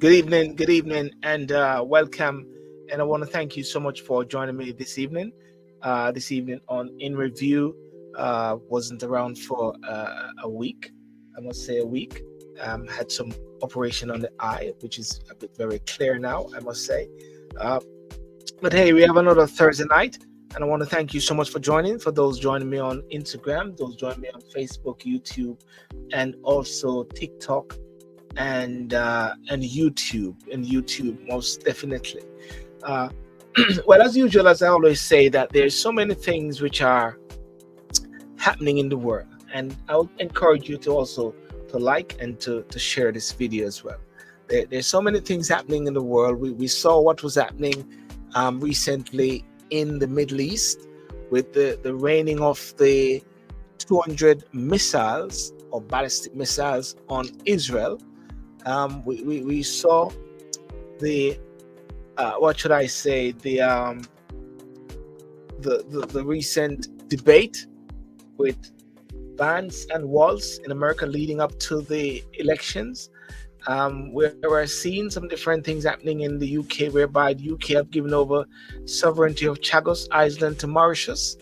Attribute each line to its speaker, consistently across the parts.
Speaker 1: good evening, and welcome. And I want to thank you so much for joining me this evening. This evening on In Review. Wasn't around for a week. I must say a week. Had some operation on the eye, which is a bit very clear now, I must say. Uh, but hey, we have another Thursday night, and I want to thank you so much for joining. For those joining me on Instagram, those joining me on Facebook, YouTube, and also TikTok and YouTube most definitely. Uh, well, as usual, as I always say, that there's so many things which are happening in the world, and I would encourage you to also to like and to share this video as well. There's so many things happening in the world. We saw what was happening recently in the Middle East with the raining of the 200 missiles or ballistic missiles on Israel. We saw the what should I say, the recent debate with Vance and Walz in America leading up to the elections. We're seeing some different things happening in the UK, whereby the UK have given over sovereignty of Chagos Island to Mauritius.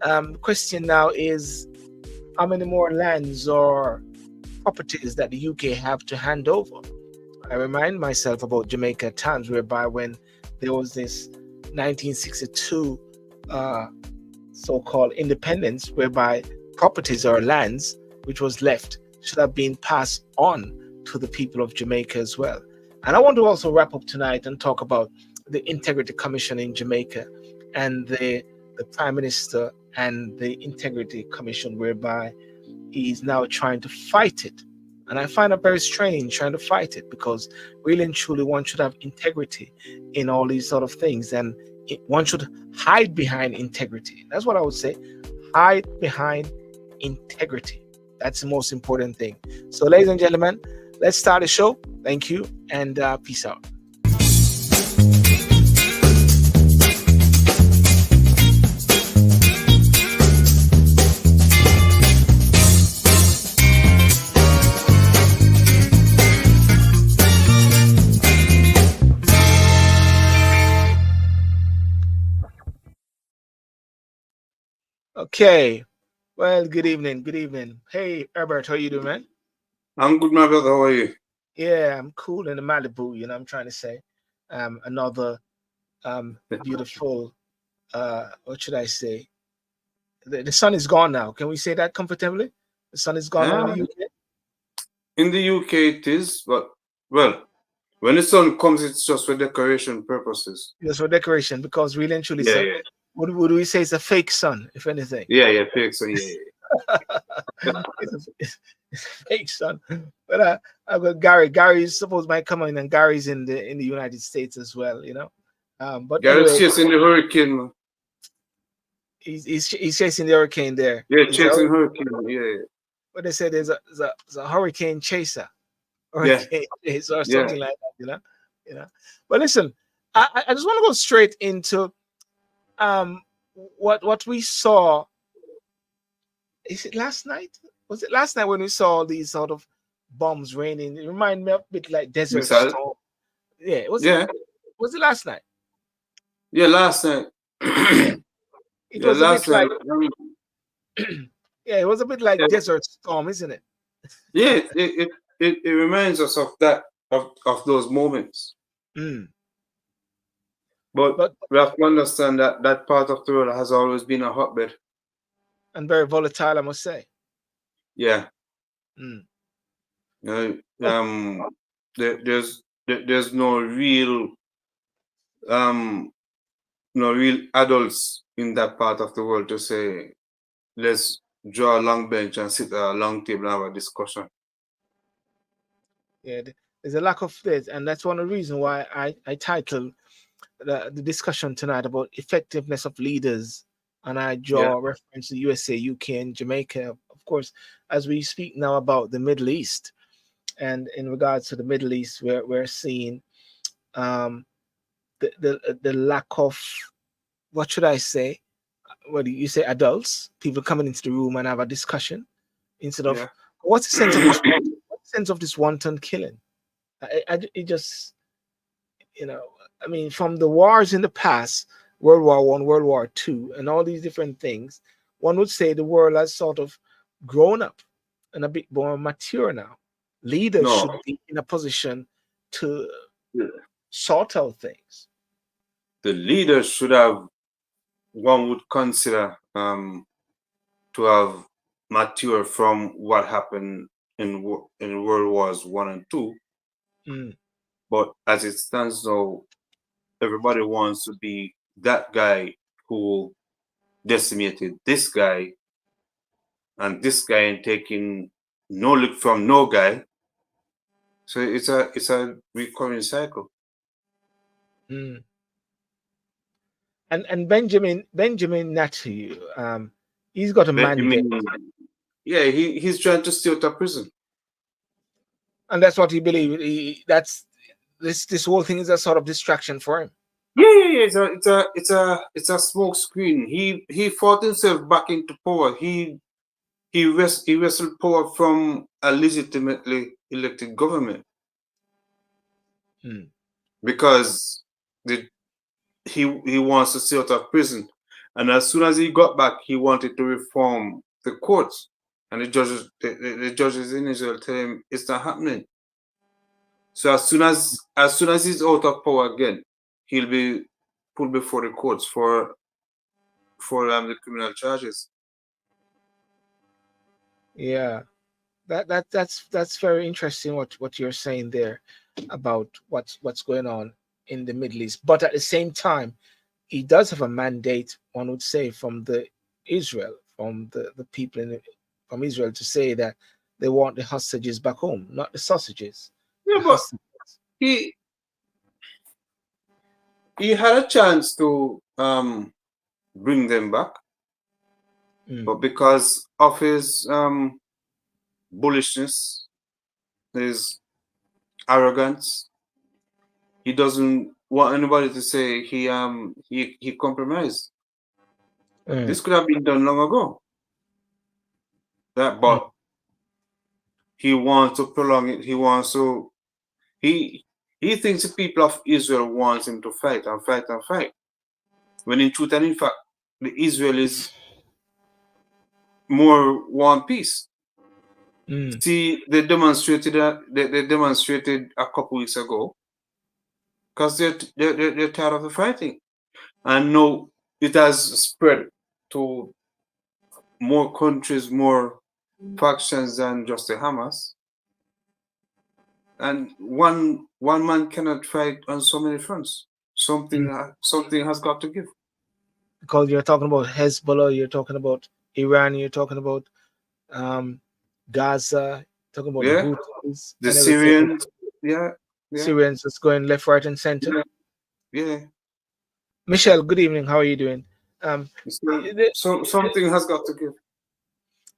Speaker 1: The question now is, how many more lands or properties that the UK have to hand over? I remind myself about Jamaica at times, whereby when there was this 1962 so-called independence, whereby properties or lands which was left should have been passed on to the people of Jamaica as well. And I want to also wrap up tonight and talk about the Integrity Commission in Jamaica and the Prime Minister and the Integrity Commission, whereby he's now trying to fight it. And I find it very strange trying to fight it, because really and truly one should have integrity in all these sort of things, and one should hide behind integrity. That's what I would say. Hide behind integrity. That's the most important thing. So, ladies and gentlemen, let's start the show. Thank you, and peace out. Okay. Well, good evening. Good evening. Hey, Herbert, how you doing, man?
Speaker 2: I'm good, my brother. How are you?
Speaker 1: Yeah, I'm cool in the Malibu, I'm trying to say. Another beautiful, what should I say? The sun is gone now. Can we say that comfortably? The sun is gone now in the UK?
Speaker 2: In the UK it is, but, well, when the sun comes, it's just for decoration purposes.
Speaker 1: Just for decoration, because really and truly, would we say it's a fake sun, if anything?
Speaker 2: Yeah, fake sun, yeah.
Speaker 1: It's a fake sun. But I've got Gary. Gary suppose might come in, and Gary's in the United States as well, But
Speaker 2: Gary's
Speaker 1: anyway,
Speaker 2: chasing the hurricane, man.
Speaker 1: He's chasing the hurricane there.
Speaker 2: Yeah, chasing hurricane, yeah.
Speaker 1: What they say, there's a hurricane chaser, chaser or something like that, But listen, I just want to go straight into what we saw. Is it last night? Was it last night when we saw these sort of bombs raining? It reminded me a bit like Desert Storm. Yeah, was it last night?
Speaker 2: Yeah, last night.
Speaker 1: It was a bit like it was a bit like Desert Storm, isn't it?
Speaker 2: Yeah, it reminds us of that, of those moments. But we have to understand that that part of the world has always been a hotbed.
Speaker 1: And very volatile, I must say.
Speaker 2: Yeah. There's no real adults in that part of the world to say, let's draw a long bench and sit at a long table and have a discussion.
Speaker 1: Yeah, there's a lack of this, and that's one of the reasons why I titled the discussion tonight about effectiveness of leaders, and I draw reference to USA, UK, and Jamaica, of course, as we speak now about the Middle East. And in regards to the Middle East, we're seeing the lack of, what should I say? What do you say? Adults, people coming into the room and have a discussion instead of what's the sense of this wanton killing? It just, I mean, from the wars in the past, World War One, World War Two, and all these different things, one would say the world has sort of grown up and a bit more mature now. Leaders
Speaker 2: No,
Speaker 1: should be in a position to
Speaker 2: the
Speaker 1: sort out things.
Speaker 2: leaders should have, one would consider, to have matured from what happened in World Wars One and Two.
Speaker 1: Mm,
Speaker 2: But as it stands now, everybody wants to be that guy who decimated this guy, and this guy ain't taking no look from no guy. So it's a recurring cycle.
Speaker 1: mm. And Benjamin Netanyahu, he's got a mandate,
Speaker 2: Benjamin, yeah, he's trying to stay out of prison.
Speaker 1: and that's what he believes. That's this whole thing is a sort of distraction for him.
Speaker 2: Yeah. It's a smoke screen. He fought himself back into power. He wrestled power from a legitimately elected government
Speaker 1: Mm,
Speaker 2: because he wants to stay out of prison. And as soon as he got back, he wanted to reform the courts. And the judges in Israel tell him it's not happening. So as soon as he's out of power again, he'll be put before the courts for the criminal charges.
Speaker 1: yeah. That's very interesting what you're saying there about what's going on in the Middle East. But at the same time, he does have a mandate, one would say, from the people from Israel to say that they want the hostages back home, not the sausages, the
Speaker 2: Yeah, but
Speaker 1: hostages.
Speaker 2: he he had a chance to bring them back,
Speaker 1: Mm,
Speaker 2: but because of his bullishness, his arrogance, he doesn't want anybody to say he compromised.
Speaker 1: mm,
Speaker 2: This could have been done long ago.
Speaker 1: mm.
Speaker 2: But he wants to prolong it. He thinks the people of Israel wants him to fight and fight and fight. When in truth and in fact, the Israelis more want peace.
Speaker 1: Mm.
Speaker 2: See, they demonstrated a couple weeks ago because they're tired of the fighting, and now it has spread to more countries, more factions than just the Hamas. And one man cannot fight on so many fronts.
Speaker 1: Mm.
Speaker 2: Something has got to give.
Speaker 1: Because you're talking about Hezbollah, you're talking about Iran, you're talking about um, Gaza, talking about the
Speaker 2: Yeah,
Speaker 1: Houthis
Speaker 2: the
Speaker 1: and everything.
Speaker 2: Syrians. Yeah, yeah,
Speaker 1: Syrians just going left, right, and center.
Speaker 2: yeah, yeah.
Speaker 1: Michelle, good evening. How are you doing? Um,
Speaker 2: So something has got to give.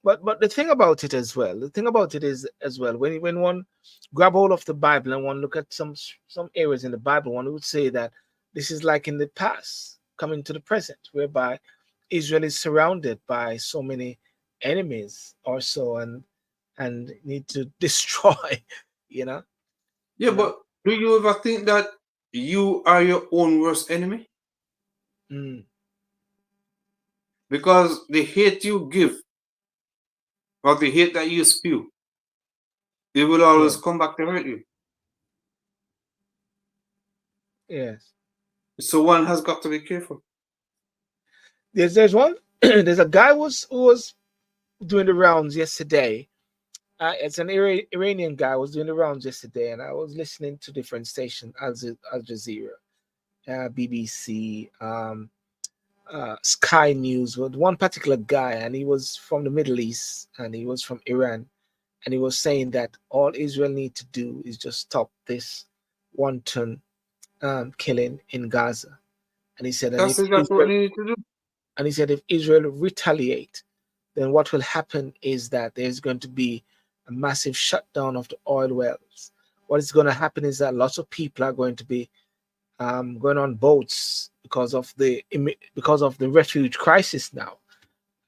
Speaker 1: but the thing about it as well, the thing about it is as well, when one grab hold of the Bible and one look at some areas in the Bible, one would say that this is like in the past coming to the present, whereby Israel is surrounded by so many enemies or so, and need to destroy, you know,
Speaker 2: Yeah,
Speaker 1: you know.
Speaker 2: but do you ever think that you are your own worst enemy?
Speaker 1: Mm,
Speaker 2: Because the hate you give or the hate that you spew, it will
Speaker 1: yeah,
Speaker 2: always come back to hurt you.
Speaker 1: yes.
Speaker 2: So one has got to be careful.
Speaker 1: There's one. There's a guy who was doing the rounds yesterday. It's an Iranian guy was doing the rounds yesterday, and I was listening to different stations, Al Jazeera, BBC, Sky News, with one particular guy, and he was from the Middle East, and he was from Iran, and he was saying that all Israel need to do is just stop this wanton killing in Gaza, and he said,
Speaker 2: That's exactly what you need to do.
Speaker 1: if Israel retaliate, then what will happen is that there's going to be a massive shutdown of the oil wells. What is going to happen is that lots of people are going to be going on boats because of the refuge crisis now.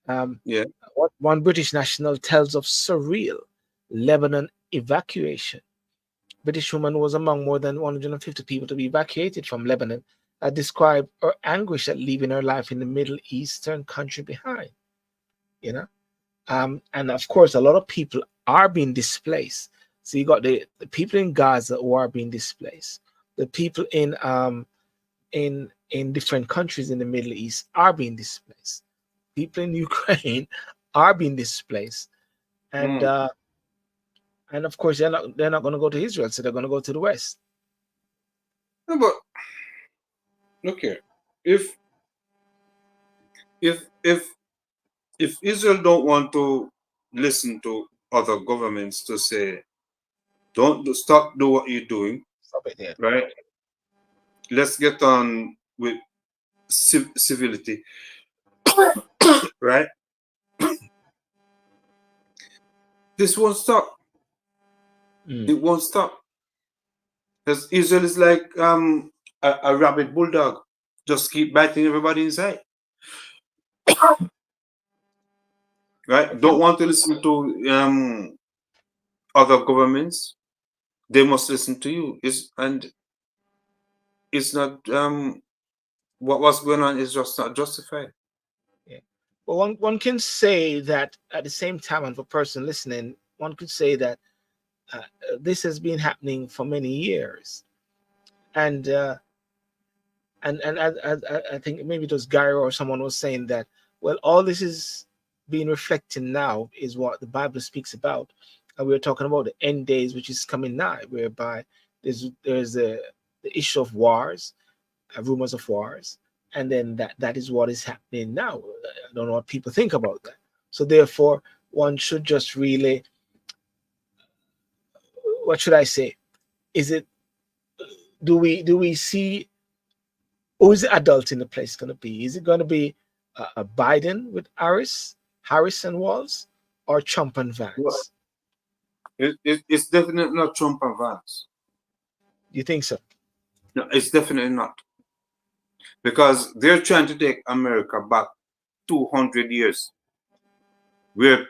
Speaker 1: Um,
Speaker 2: Yeah.
Speaker 1: what one British national tells of surreal Lebanon evacuation. British woman was among more than 150 people to be evacuated from Lebanon, described her anguish at leaving her life in the Middle Eastern country behind. You know, and of course, a lot of people are being displaced. So you got the people in Gaza who are being displaced. The people in different countries in the Middle East are being displaced. People in Ukraine are being displaced, and
Speaker 2: Mm.
Speaker 1: and of course they're not going to go to Israel, so they're going to go to the West.
Speaker 2: No, but okay, if if if if Israel don't want to listen to other governments to say, don't stop, do what you're doing,
Speaker 1: Stop it there.
Speaker 2: right? Let's get on with civility, right? This won't stop.
Speaker 1: Mm.
Speaker 2: It won't stop. Because Israel is like a rabid bulldog, just keep biting everybody inside, right?
Speaker 1: Okay.
Speaker 2: Don't want to listen to other governments. They must listen to you. It's not what's going on is just not justified.
Speaker 1: Yeah. But one can say that at the same time, and for person listening, one could say that this has been happening for many years, and I think maybe it was Gary or someone was saying that, well, all this is being reflected now is what the Bible speaks about, and we're talking about the end days, which is coming nigh, whereby there's the issue of wars, rumors of wars, and then that is what is happening now. I don't know what people think about that. So therefore, one should just really, what should I say? Is it do we see who is the adult in the place going to be? Is it going to be a Biden with Harris and Walls, or Trump and
Speaker 2: Well,
Speaker 1: Vance?
Speaker 2: it's definitely not Trump and Vance.
Speaker 1: You think so?
Speaker 2: No, it's definitely not. Because they're trying to take America back 200 years where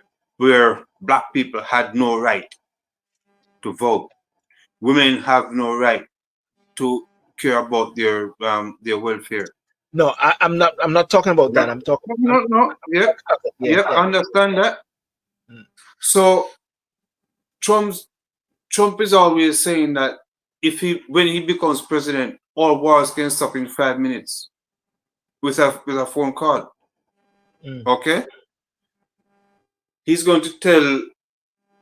Speaker 2: black people had no right to vote. Women have no right to care about their welfare.
Speaker 1: No, I'm not. I'm not talking about
Speaker 2: No,
Speaker 1: that. I'm talking.
Speaker 2: no, no. Yeah,
Speaker 1: Yeah,
Speaker 2: yeah,
Speaker 1: yeah.
Speaker 2: I understand that.
Speaker 1: Mm.
Speaker 2: So Trump is always saying that when he becomes president, all wars can stop in 5 minutes with a phone call.
Speaker 1: Mm.
Speaker 2: Okay, he's going to tell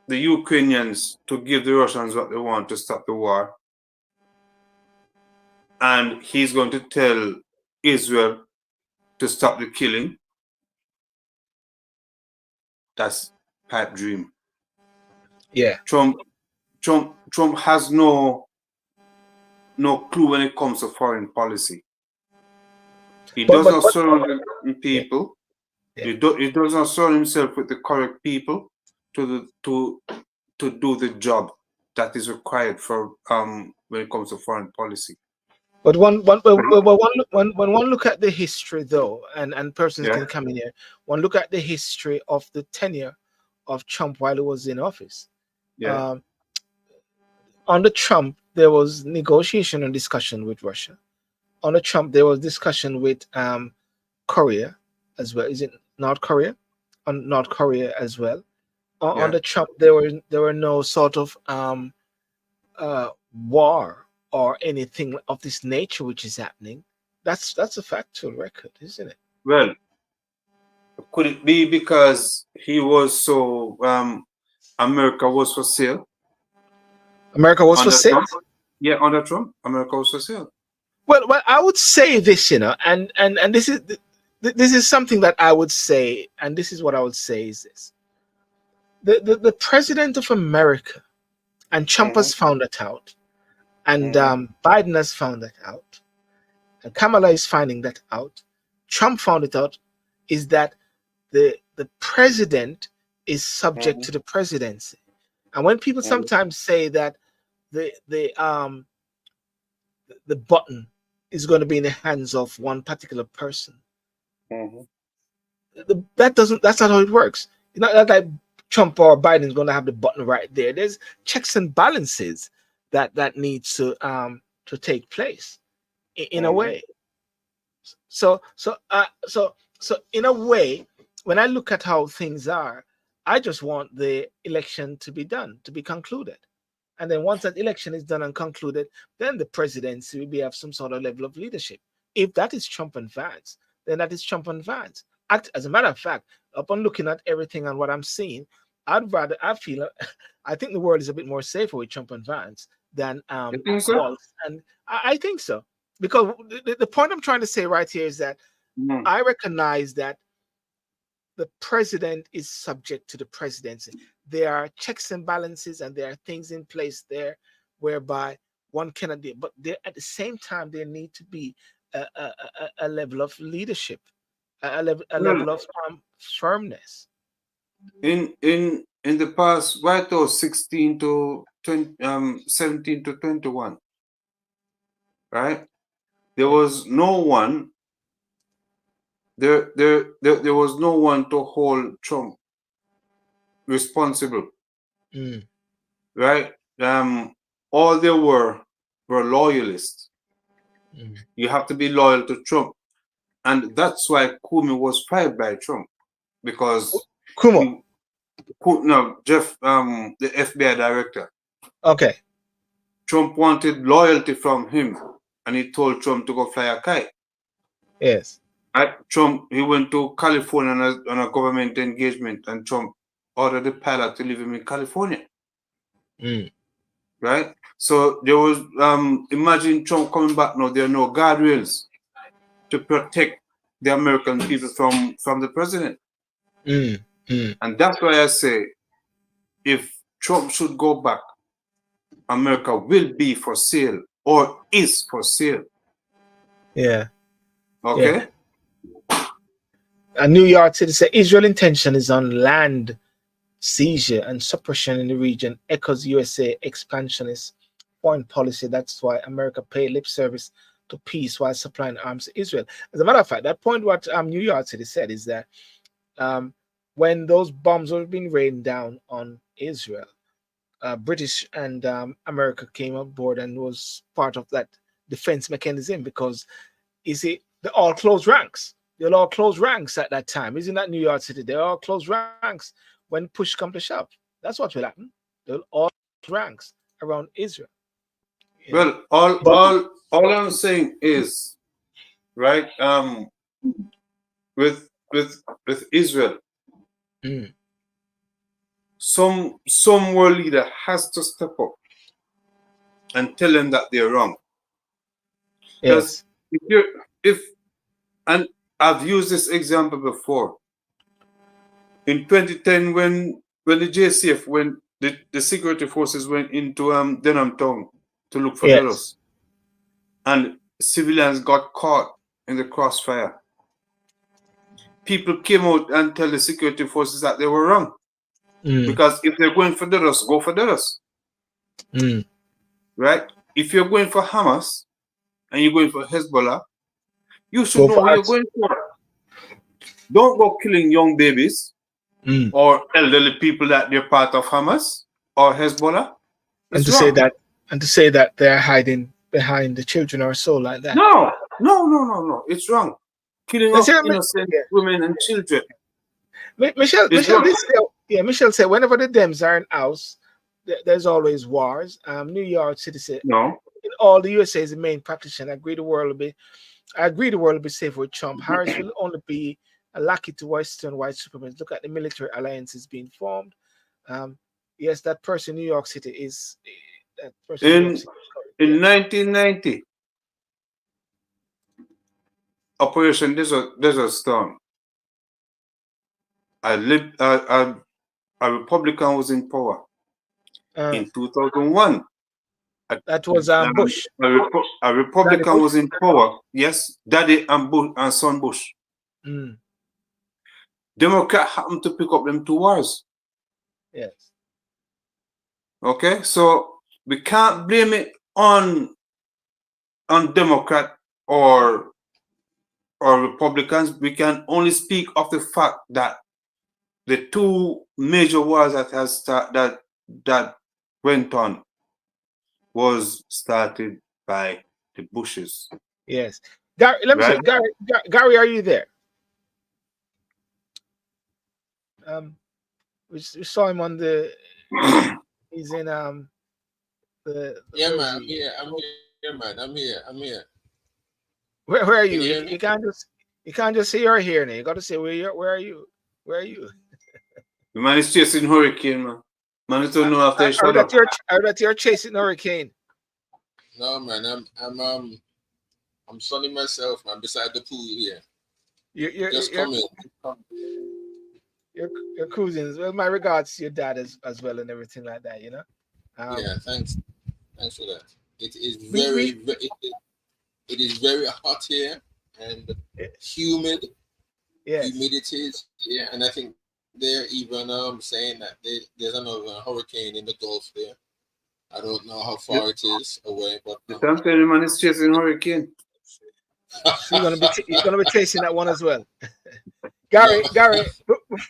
Speaker 2: the Ukrainians to give the Russians what they want to stop the war, and he's going to tell Israel to stop the killing. That's pipe dream.
Speaker 1: Yeah.
Speaker 2: Trump has no clue when it comes to foreign policy. He
Speaker 1: But
Speaker 2: does
Speaker 1: but
Speaker 2: not
Speaker 1: but
Speaker 2: surround
Speaker 1: yeah,
Speaker 2: people.
Speaker 1: yeah.
Speaker 2: He does not surround himself with the correct people to do the job that is required for when it comes to foreign policy.
Speaker 1: But
Speaker 2: Right?
Speaker 1: when one look at the history though, and persons
Speaker 2: Yeah,
Speaker 1: can come in here, one look at the history of the tenure of Trump while he was in office.
Speaker 2: yeah.
Speaker 1: Um, Under Trump, there was negotiation and discussion with Russia. Under Trump, there was discussion with Korea as well. Is it North Korea? On North Korea as well.
Speaker 2: Yeah.
Speaker 1: Under Trump, there were no sort of war or anything of this nature which is happening. That's a factual record, isn't it?
Speaker 2: Well, could it be because he was so America was for sale
Speaker 1: America was for
Speaker 2: under
Speaker 1: sale.
Speaker 2: Trump? Yeah, under Trump, America was for sale.
Speaker 1: Well, I would say this, and this is something that I would say, and this is what I would say is this: the president of America, and Trump
Speaker 2: Mm-hmm,
Speaker 1: has found that out, and
Speaker 2: mm-hmm,
Speaker 1: Biden has found that out, and Kamala is finding that out. Trump found it out, is that the president is subject
Speaker 2: mm-hmm,
Speaker 1: to the presidency, and when people
Speaker 2: mm-hmm,
Speaker 1: sometimes say that the button is going to be in the hands of one particular person,
Speaker 2: mm-hmm.
Speaker 1: that's not how it works. It's not like Trump or Biden is going to have the button right there. There's checks and balances. that needs to take place in a way. So in a way, when I look at how things are, I just want the election to be done, to be concluded. And then once that election is done and concluded, then the presidency will be have some sort of level of leadership. If that is Trump and Vance, then that is Trump and Vance. As a matter of fact, upon looking at everything and what I'm seeing, I think the world is a bit more safer with Trump and Vance than
Speaker 2: You think so?
Speaker 1: Walz. And I think so. Because the point I'm trying to say right here is that I recognize that the president is subject to the presidency. There are checks and balances, and there are things in place there whereby one cannot do. But there, at the same time, there need to be a level of leadership, a level of firmness.
Speaker 2: In the past, White House 16 to 20, 17 to 21, right? There was no one. There was no one to hold Trump responsible, right? All there were loyalists. You have to be loyal to Trump, and that's why Comey was fired by Trump, because Jeff, the FBI director.
Speaker 1: Okay.
Speaker 2: Trump wanted loyalty from him, and he told Trump to go fly a kite.
Speaker 1: Yes.
Speaker 2: Trump, he went to California on a government engagement, and Trump ordered the pilot to leave him in California. Right? So there was, imagine Trump coming back now, there are no guardrails to protect the American people from the president. And that's why I say, if Trump should go back, America will be for sale, or is for sale.
Speaker 1: Yeah.
Speaker 2: Okay.
Speaker 1: Yeah. A New York City said Israel intention is on land seizure and suppression in the region, echoes USA expansionist foreign policy. That's why America pay lip service to peace while supplying arms to Israel. As a matter of fact, that point what New York City said is that when those bombs were being rained down on Israel, British and America came on board and was part of that defense mechanism, because you see, they all closed ranks. They'll all close ranks at that time. Isn't that New York City? They all close ranks when push come to shove. That's what will happen. They'll all close ranks around Israel.
Speaker 2: Well, all I'm saying is, right, with Israel, some world leader has to step up and tell them that they're wrong.
Speaker 1: Yes.
Speaker 2: And I've used this example before. In 2010, when the JCF, when the security forces went into Denham Town to look for terrorists, and civilians got caught in the crossfire, people came out and tell the security forces that they were wrong. Because if they're going for terrorists, go for terrorists. Right? If you're going for Hamas and you're going for Hezbollah, you should know who you're going for. Don't go killing young babies or elderly people that they're part of Hamas or Hezbollah.
Speaker 1: And to say that they're hiding behind the children or so like that.
Speaker 2: No. It's wrong. Killing of innocent women and children.
Speaker 1: Michelle said whenever the Dems are in house, there's always wars. New York City said in all the USA is the main practitioner. I agree the world will be safe with Trump. Harris will only be a lackey to Western white supremacists. Look at the military alliances being formed. Yes, that person in New York City is that person.
Speaker 2: In 1990, Operation Desert Storm. A Republican was in power. In 2001,
Speaker 1: that was Bush.
Speaker 2: A Republican was in power. Yes, Daddy and Bush and son Bush. Democrat happened to pick up them two wars.
Speaker 1: Yes.
Speaker 2: Okay, so we can't blame it on Democrat or Republicans. We can only speak of the fact that the two major wars that went on was started by the Bushes.
Speaker 1: Yes. Gary, let me
Speaker 2: Right?
Speaker 1: see. Gary, are you there? We saw him on the. He's in the.
Speaker 3: Yeah,
Speaker 1: Where is
Speaker 3: man. I'm
Speaker 1: he?
Speaker 3: here. Man. I'm here.
Speaker 1: Where are
Speaker 3: Can
Speaker 1: you?
Speaker 3: you hear me?
Speaker 1: You can't just say you're here now. You got to say where are you? Where are you?
Speaker 2: The man is chasing hurricane, man. Man, don't know after he shut up.
Speaker 1: I heard that you're chasing hurricane.
Speaker 3: No, man. I'm sunning myself, man, beside the pool here. Just come in.
Speaker 1: You're cruising. Well, my regards to your dad as well and everything like that. You know.
Speaker 3: Yeah, thanks for that. It is
Speaker 1: We
Speaker 3: it is very hot here and humid.
Speaker 1: yes.
Speaker 3: Humidity is here, and I think they're even saying that there's another hurricane in the Gulf there. I don't know how far it is away, but
Speaker 2: The time man is chasing hurricane.
Speaker 1: So you're gonna be chasing that one as well. Gary,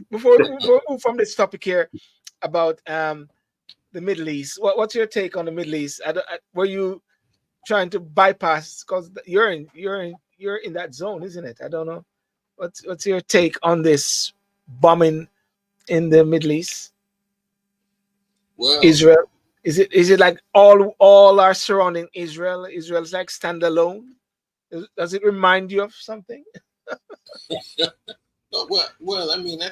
Speaker 1: before we move from this topic here about the Middle East, what's your take on the Middle East? Were you trying to bypass, because you're in that zone, isn't it? I don't know. What's your take on this bombing in the Middle East?
Speaker 3: well,
Speaker 1: Israel, is it like all are surrounding Israel? Israel's like standalone. Does it remind you of something?
Speaker 3: well, I mean, I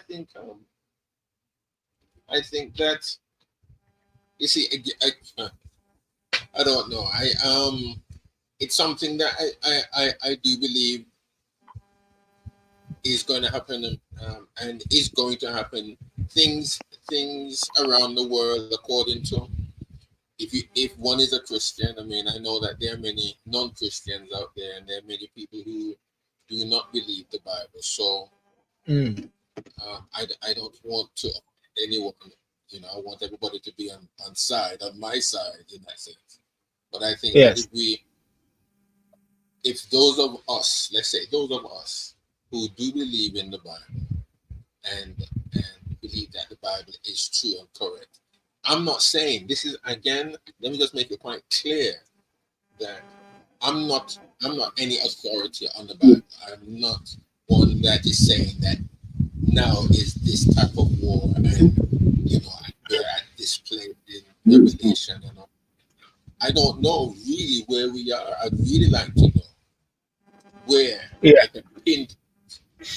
Speaker 3: think that, you see, I don't know. It's something that I do believe is going to happen, and is going to happen. Things around the world, according to, if one is a Christian, I mean, I know that there are many non-Christians out there, and there are many people who do not believe the Bible. So I don't want to offend anyone. You know, I want everybody to be on my side in that sense. But I think that if those of us, let's say those of us who do believe in the Bible and believe that the Bible is true and correct, I'm not saying this is, again, let me just make it quite clear that I'm not any authority on the Bible. I'm not one that is saying that now is this type of war, and we're at this place in Revelation, I don't know really where we are. I'd really like to know where I can pin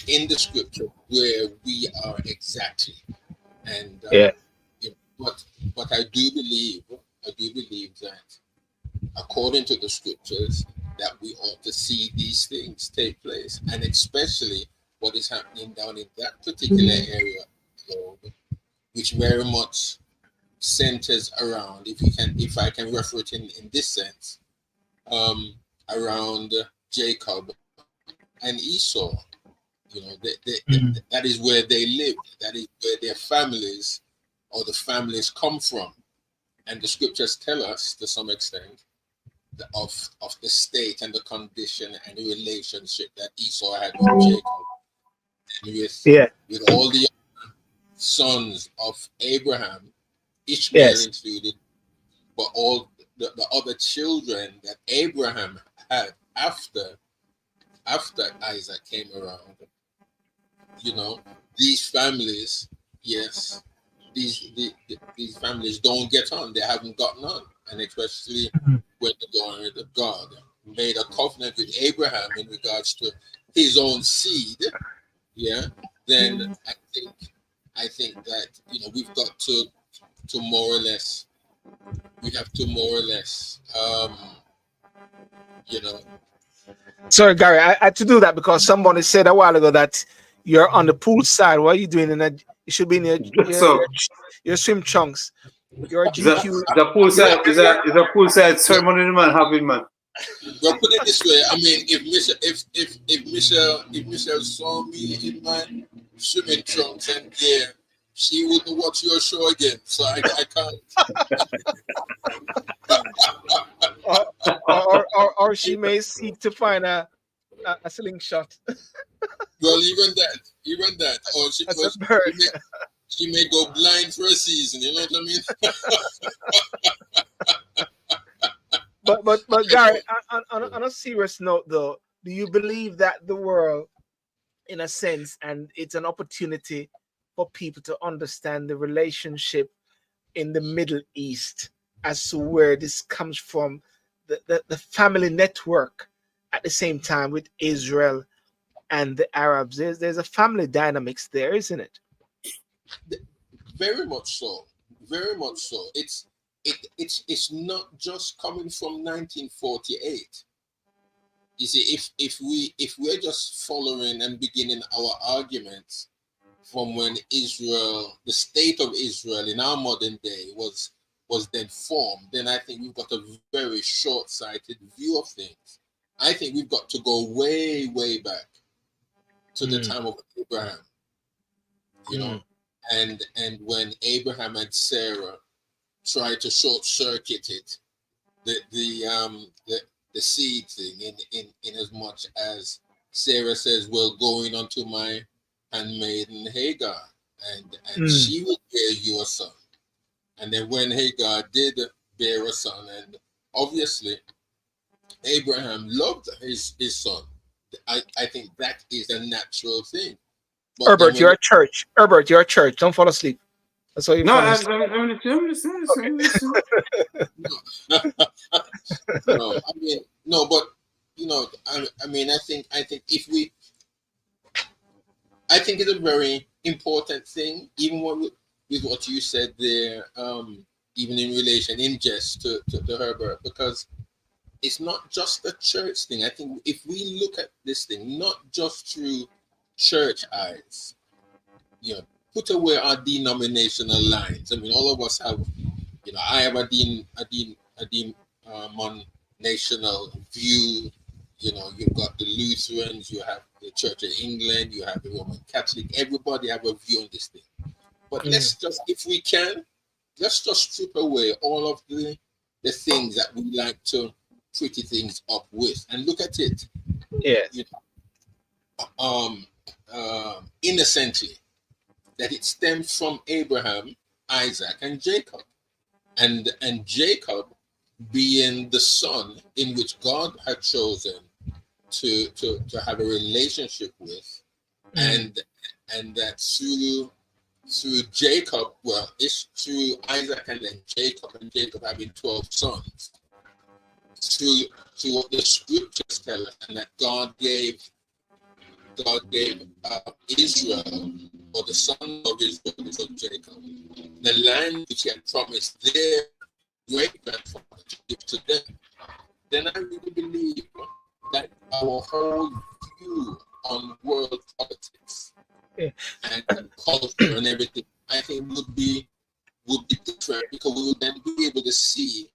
Speaker 3: in the scripture where we are exactly. And but I do believe that, according to the scriptures, that we ought to see these things take place, and especially what is happening down in that particular area, which very much centers around, if I can refer it in this sense, around Jacob and Esau. That is where they live. That is where their families or the families come from, and the scriptures tell us to some extent of the state and the condition and the relationship that Esau had with Jacob, and with all the sons of Abraham, Ishmael included, but all the other children that Abraham had after Isaac came around. These families, yes, these families don't get on. They haven't gotten on, and especially when the Lord of God made a covenant with Abraham in regards to his own seed. Then I think that we've got to more or less. We have to more or less,
Speaker 1: Sorry, Gary, I had to do that because somebody said a while ago that you're on the pool side. What are you doing in that? You should be in your swim trunks. Your GQ.
Speaker 2: The pool side ceremony man having, man.
Speaker 3: Well, put it this way. I mean, if Michelle saw me in my swimming trunks and gear, she wouldn't watch your show again. So I can't.
Speaker 1: or she may seek to find a slingshot.
Speaker 3: Well, even that, or she may go blind for a season. You know what I
Speaker 1: but Gary, on a serious note, though, do you believe that the world, in a sense, and it's an opportunity for people to understand the relationship in the Middle East as to where this comes from, the family network at the same time with Israel and the Arabs? There's a family dynamics there, isn't it?
Speaker 3: Very much so. Very much so. It's not just coming from 1948. You see, if we're just following and beginning our arguments from when Israel, the state of Israel in our modern day was then formed, then I think we've got a very short-sighted view of things. I think we've got to go way, way back to the time of Abraham, you know, and when Abraham and Sarah tried to short-circuit it, the seed thing, in as much as Sarah says, "Well, going unto my handmaiden Hagar, and she will bear you a son." And then when Hagar did bear a son, and obviously Abraham loved his son, I think that is a natural thing. But
Speaker 1: Herbert, you're a church. Herbert, you're a church. Don't fall asleep. That's all you're
Speaker 2: No,
Speaker 1: trying
Speaker 2: I'm listening.
Speaker 3: no, I mean, no, but you know, I mean, I think if we, I think it's a very important thing, even with what you said there, even in relation, in jest to Herbert, because it's not just a church thing. I think if we look at this thing, not just through church eyes, you know, put away our denominational lines. I mean, all of us have, you know, I have a denominational view. You know, you've got the Lutherans, you have the Church of England, you have the Roman Catholic. Everybody have a view on this thing. But let's just, if we can, let's just strip away all of the things that we like to pretty things up with and look at it.
Speaker 1: Yes.
Speaker 3: You know, innocently, that it stems from Abraham, Isaac, and Jacob, and Jacob being the son in which God had chosen to have a relationship with, and that through Jacob, well, it's through Isaac and then Jacob having 12 sons, through what the scriptures tell us, and that God gave Israel, or the son of Israel, is Jacob, the land which he had promised their great grandfather to give to them. Then I really believe that our whole view on world politics and culture and everything, I think would be different, because we would then be able to see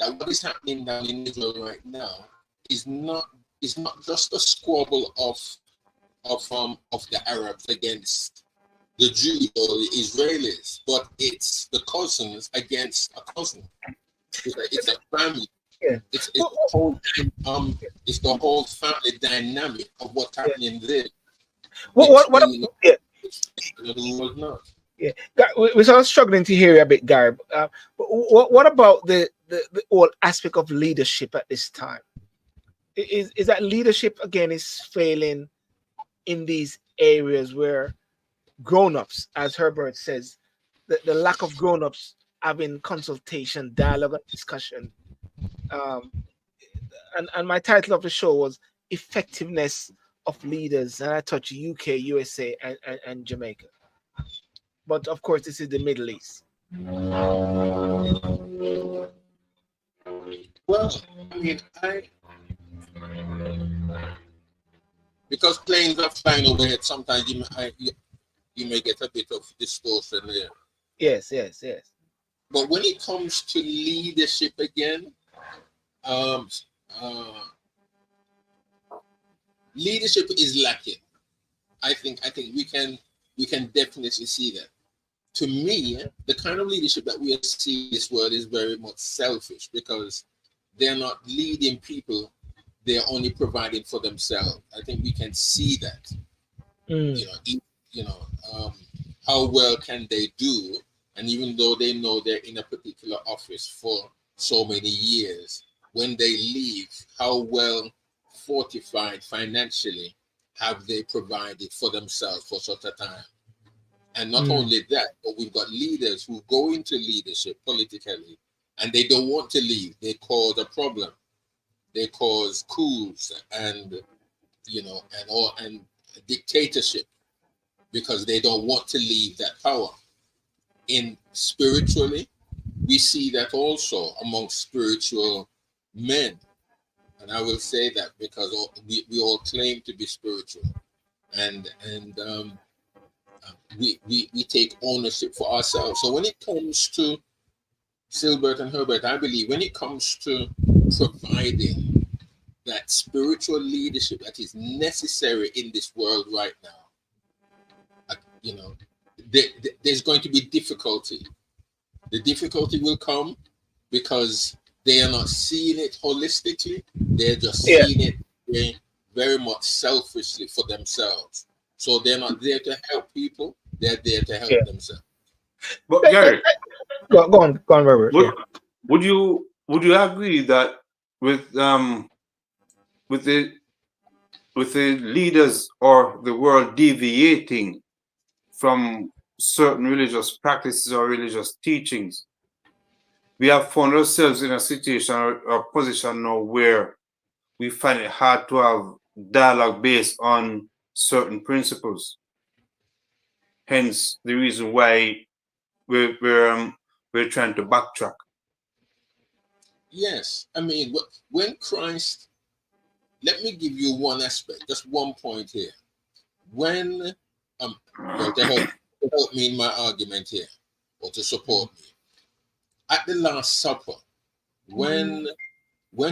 Speaker 3: that what is happening down in Israel right now is not just a squabble of the Arabs against the Jews or the Israelis, but it's the cousins against a cousin. It's a family.
Speaker 1: Yeah.
Speaker 3: It's the whole family dynamic of what's happening there.
Speaker 1: What yeah.
Speaker 3: Was not.
Speaker 1: Yeah, we're sort of struggling to hear you a bit, Garb. But what about the whole aspect of leadership at this time? Is that leadership again is failing in these areas where grown-ups, as Herbert says, the lack of grown-ups having consultation, dialogue, and discussion. And my title of the show was Effectiveness of Leaders, and I touch UK, USA, and Jamaica. But of course, this is the Middle East.
Speaker 3: Well, I mean, because planes are flying overhead, sometimes you may get a bit of distortion there.
Speaker 1: Yes.
Speaker 3: But when it comes to leadership again, leadership is lacking. I think we can definitely see that. To me, the kind of leadership that we see in this world is very much selfish, because they're not leading people; they're only providing for themselves. I think we can see that. How well can they do? And even though they know they're in a particular office for so many years, when they leave, how well fortified financially have they provided for themselves for such a time? And not only that, but we've got leaders who go into leadership politically and they don't want to leave. They cause a problem. They cause coups and and dictatorship because they don't want to leave that power. In spiritually, we see that also among spiritual men. And I will say that because we all claim to be spiritual, and we take ownership for ourselves. So when it comes to Sylbourne and Herbert, I believe when it comes to providing that spiritual leadership that is necessary in this world right now, there's going to be difficulty. The difficulty will come because they are not seeing it holistically. They're just seeing it very, very much selfishly for themselves. So they're not there to help people. They're there to help themselves.
Speaker 2: But Gary,
Speaker 1: go on, Robert.
Speaker 2: Would you agree that with the leaders or the world deviating from certain religious practices or religious teachings, we have found ourselves in a situation or position now where we find it hard to have dialogue based on certain principles. Hence the reason why we're trying to backtrack.
Speaker 3: Yes, I mean, when Christ, let me give you one aspect, just one point here. When to help me in my argument here, or to support me, at the Last Supper, when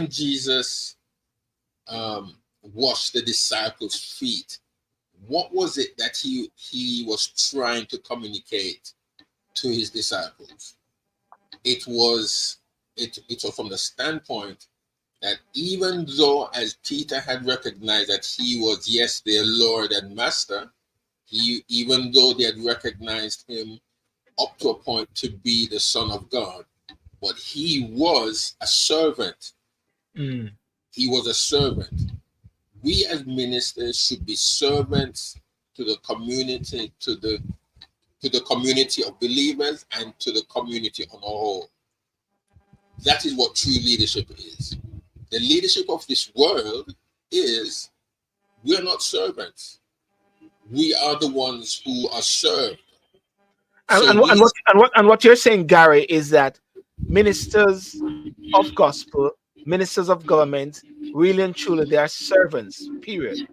Speaker 3: Jesus washed the disciples' feet, what was it that he was trying to communicate to his disciples? It was from the standpoint that even though, as Peter had recognized that he was, yes, their Lord and Master, even though they had recognized him up to a point to be the Son of God, but he was a servant. He was a servant. We as ministers should be servants to the community, to the community of believers and to the community on a whole. That is what true leadership is. The leadership of this world is, we're not servants. We are the ones who are served.
Speaker 1: And what you're saying, Gary, is that ministers of gospel, ministers of government, really and truly, they are servants, period.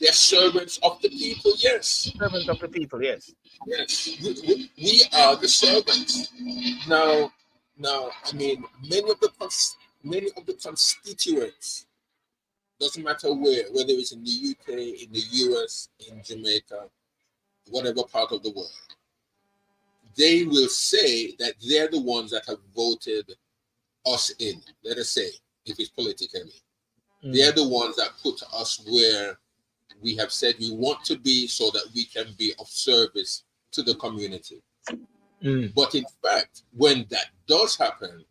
Speaker 3: They're servants of the people, yes.
Speaker 1: Servants of the people, yes.
Speaker 3: Yes, we are the servants. Now, I mean, many of the constituents, doesn't matter where, whether it's in the UK, in the US, in Jamaica, whatever part of the world, they will say that they're the ones that have voted us in, let us say, if it's politically. They're the ones that put us where we have said we want to be so that we can be of service to the community. But in fact, when that does happen,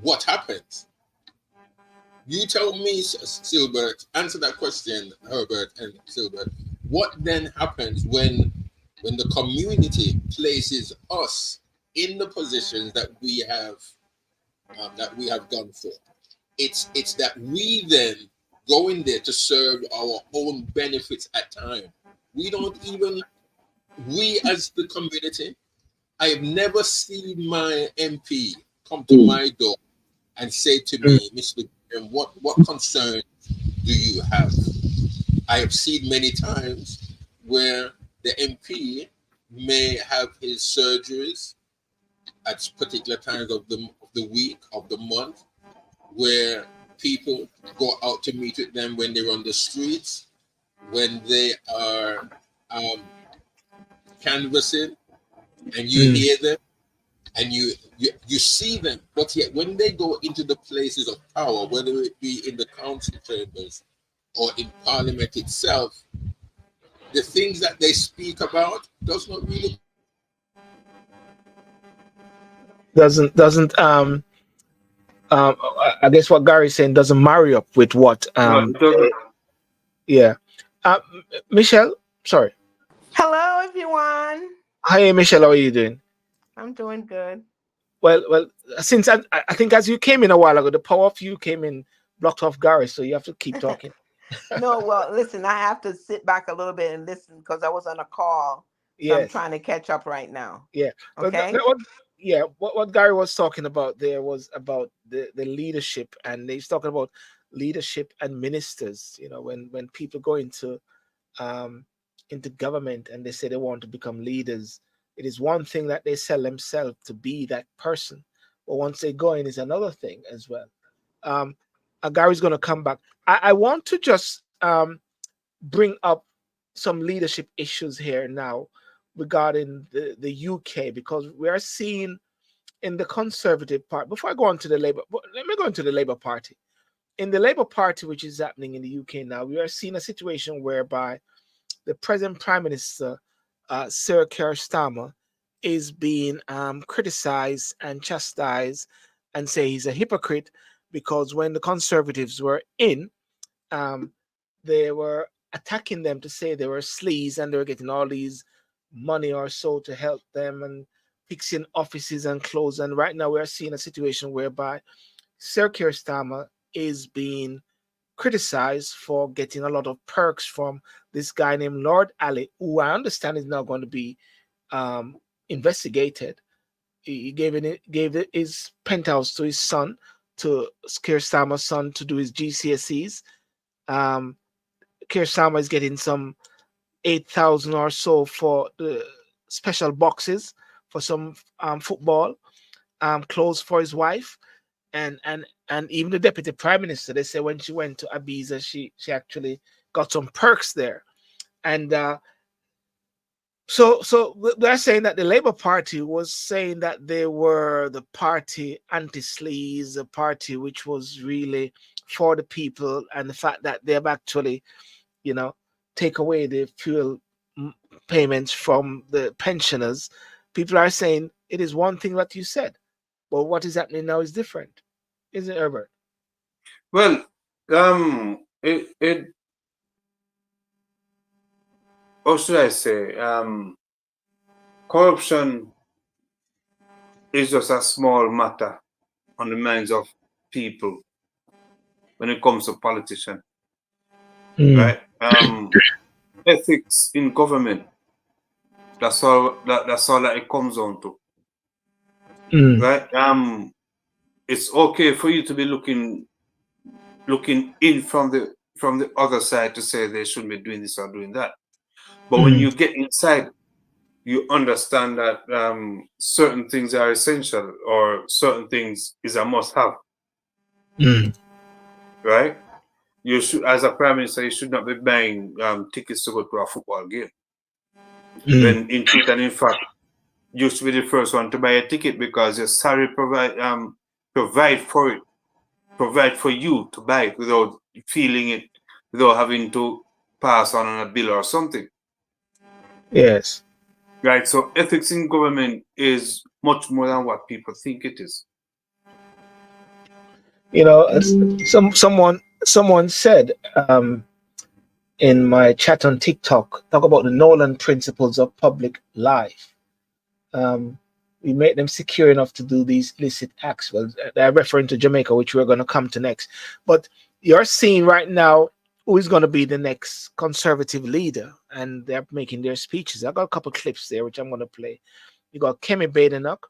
Speaker 3: what happens? You tell me, Sylbourne, answer that question, Herbert and Sylbourne. What then happens when the community places us in the positions that we have gone for? It's that we then go in there to serve our own benefits at time. We as the community, I have never seen my MP come to my door and say to me, Mr. Graham, what concern do you have? I have seen many times where the MP may have his surgeries at particular times of the week, of the month, where people go out to meet with them when they're on the streets, when they are canvassing, and you hear them and you see them, but yet when they go into the places of power, whether it be in the council chambers or in Parliament itself, the things that they speak about does not really
Speaker 1: I guess what Gary's saying doesn't marry up with what
Speaker 2: No, it doesn't.
Speaker 1: yeah. Michelle, sorry.
Speaker 4: Hello, everyone.
Speaker 1: Hi, Michelle. How are you doing?
Speaker 4: I'm doing good.
Speaker 1: Well. Since I think as you came in a while ago, the power of you came in blocked off Gary, so you have to keep talking.
Speaker 4: No, well, listen, I have to sit back a little bit and listen because I was on a call. So I'm
Speaker 1: Yes.
Speaker 4: trying to catch up right now.
Speaker 1: Yeah. Well,
Speaker 4: Okay.
Speaker 1: yeah. What Gary was talking about there was about the leadership, and he's talking about leadership and ministers. You know, when people go um, into government and they say they want to become leaders, it is one thing that they sell themselves to be that person, but once they go in, is another thing as well. Um, Gary's going to come back. I want to just bring up some leadership issues here now regarding the UK, because we are seeing in the Conservative Party. Before I go on to the Labour, let me go into the Labour Party. In the Labour Party, which is happening in the UK now, we are seeing a situation whereby the present Prime Minister, Sir Keir Starmer, is being criticized and chastised and say he's a hypocrite because when the Conservatives were in, um, they were attacking them to say they were sleaze and they were getting all these money or so to help them and fixing offices and clothes. And right now we're seeing a situation whereby Sir Keir Starmer is being criticized for getting a lot of perks from this guy named Lord Ali, who I understand is now going to be investigated. He gave his penthouse to his son, to Keir Starmer's son, to do his GCSEs. Um, Keir Starmer is getting some 8,000 or so for the special boxes for some football, clothes for his wife, and even the deputy prime minister. They say when she went to Ibiza, she actually got some perks there, and so they're saying that the Labour Party was saying that they were the party anti-sleaze, a party which was really for the people, and the fact that they've actually, you know, take away the fuel payments from the pensioners. People are saying it is one thing that you said, but what is happening now is different, isn't it, Herbert?
Speaker 2: Well, it what should I say? Corruption is just a small matter on the minds of people when it comes to politicians, right? Ethics in government. That's all. That's all that it comes down to, right? It's okay for you to be looking in from the other side to say they shouldn't be doing this or doing that, but when you get inside, you understand that certain things are essential or certain things is a must-have, right? You should, as a prime minister, you should not be buying tickets to go to a football game. When in truth and in fact, you should be the first one to buy a ticket because your salary provide for it, provide for you to buy it without feeling it, without having to pass on a bill or something.
Speaker 1: Yes.
Speaker 2: Right. So ethics in government is much more than what people think it is.
Speaker 1: You know, someone said in my chat on TikTok, talk about the Nolan principles of public life. We make them secure enough to do these illicit acts. Well, they're referring to Jamaica, which we're going to come to next. But you're seeing right now who is going to be the next conservative leader, and they're making their speeches. I got a couple clips there, which I'm going to play. You got Kemi Badenoch,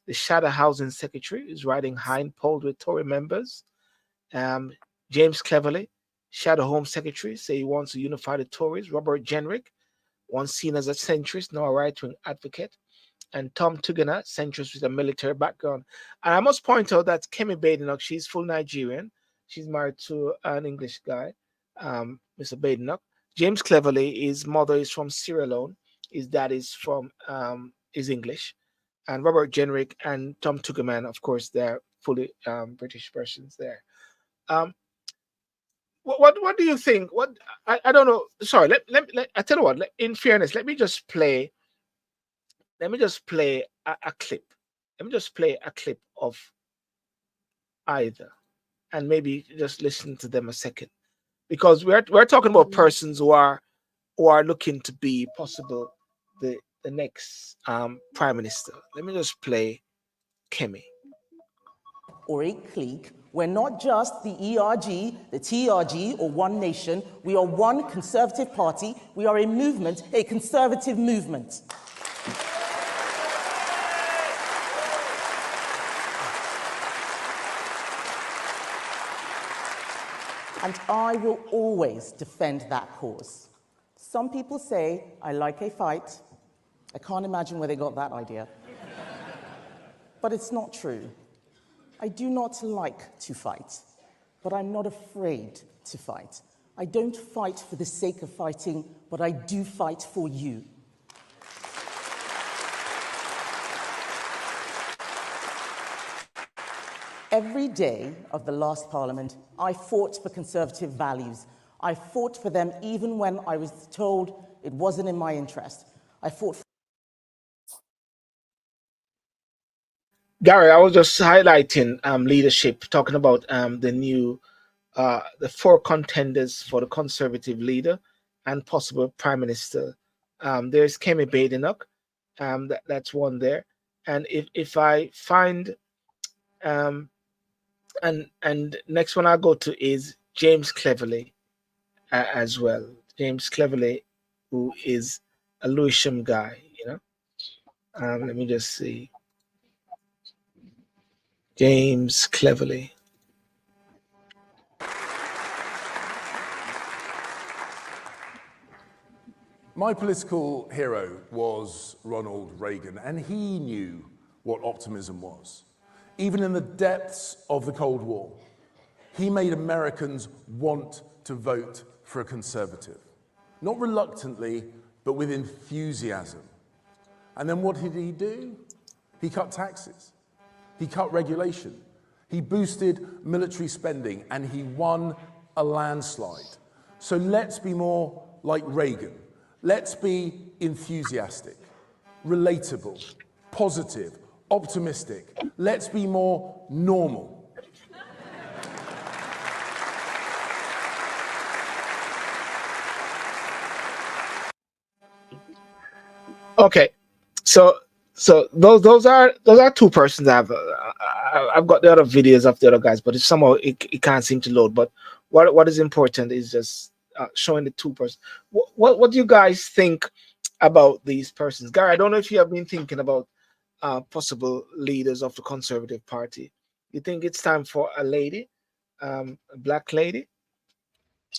Speaker 1: the Shadow Housing Secretary, is riding hind polled with Tory members. James Cleverly, Shadow Home Secretary, say he wants to unify the Tories. Robert Jenrick, once seen as a centrist, now a right-wing advocate. And Tom Tugana, centrist with a military background. And I must point out that Kemi Badenoch, she's full Nigerian. She's married to an English guy, Mr. Badenoch. James Cleverly, his mother is from Sierra Leone. His dad is from is English. And Robert Jenrick and Tom Tugaman, of course, they're fully British persons there. What do you think? What I don't know. Sorry, let I tell you what. In fairness, let me just play a clip. Let me just play a clip of either. And maybe just listen to them a second, because we're talking about persons who are looking to be possible the next prime minister. Let me just play Kemi.
Speaker 5: Or a clique. We're not just the ERG, the TRG, or One Nation. We are one conservative party. We are a movement, a conservative movement. And I will always defend that cause. Some people say I like a fight. I can't imagine where they got that idea. But it's not true. I do not like to fight, but I'm not afraid to fight. I don't fight for the sake of fighting, but I do fight for you. Every day of the last Parliament, I fought for conservative values. I fought for them even when I was told it wasn't in my interest. I fought for
Speaker 1: Gary, I was just highlighting leadership, talking about the new the 4 contenders for the Conservative leader and possible prime minister. There's Kemi Badenoch, that's one there, and if I find and next one I go to is James Cleverly as well. James Cleverly, who is a Lewisham guy, let me just see. James Cleverly.
Speaker 6: My political hero was Ronald Reagan, and he knew what optimism was. Even in the depths of the Cold War, he made Americans want to vote for a conservative. Not reluctantly, but with enthusiasm. And then what did he do? He cut taxes. He cut regulation. He boosted military spending, and he won a landslide. So let's be more like Reagan. Let's be enthusiastic, relatable, positive, optimistic. Let's be more normal.
Speaker 1: Okay, so those are 2 persons. I've got the other videos of the other guys, but it's somehow it can't seem to load. But what is important is just showing the 2 persons. What do you guys think about these persons, Gary? I don't know if you have been thinking about possible leaders of the Conservative Party. You think it's time for a lady, a black lady,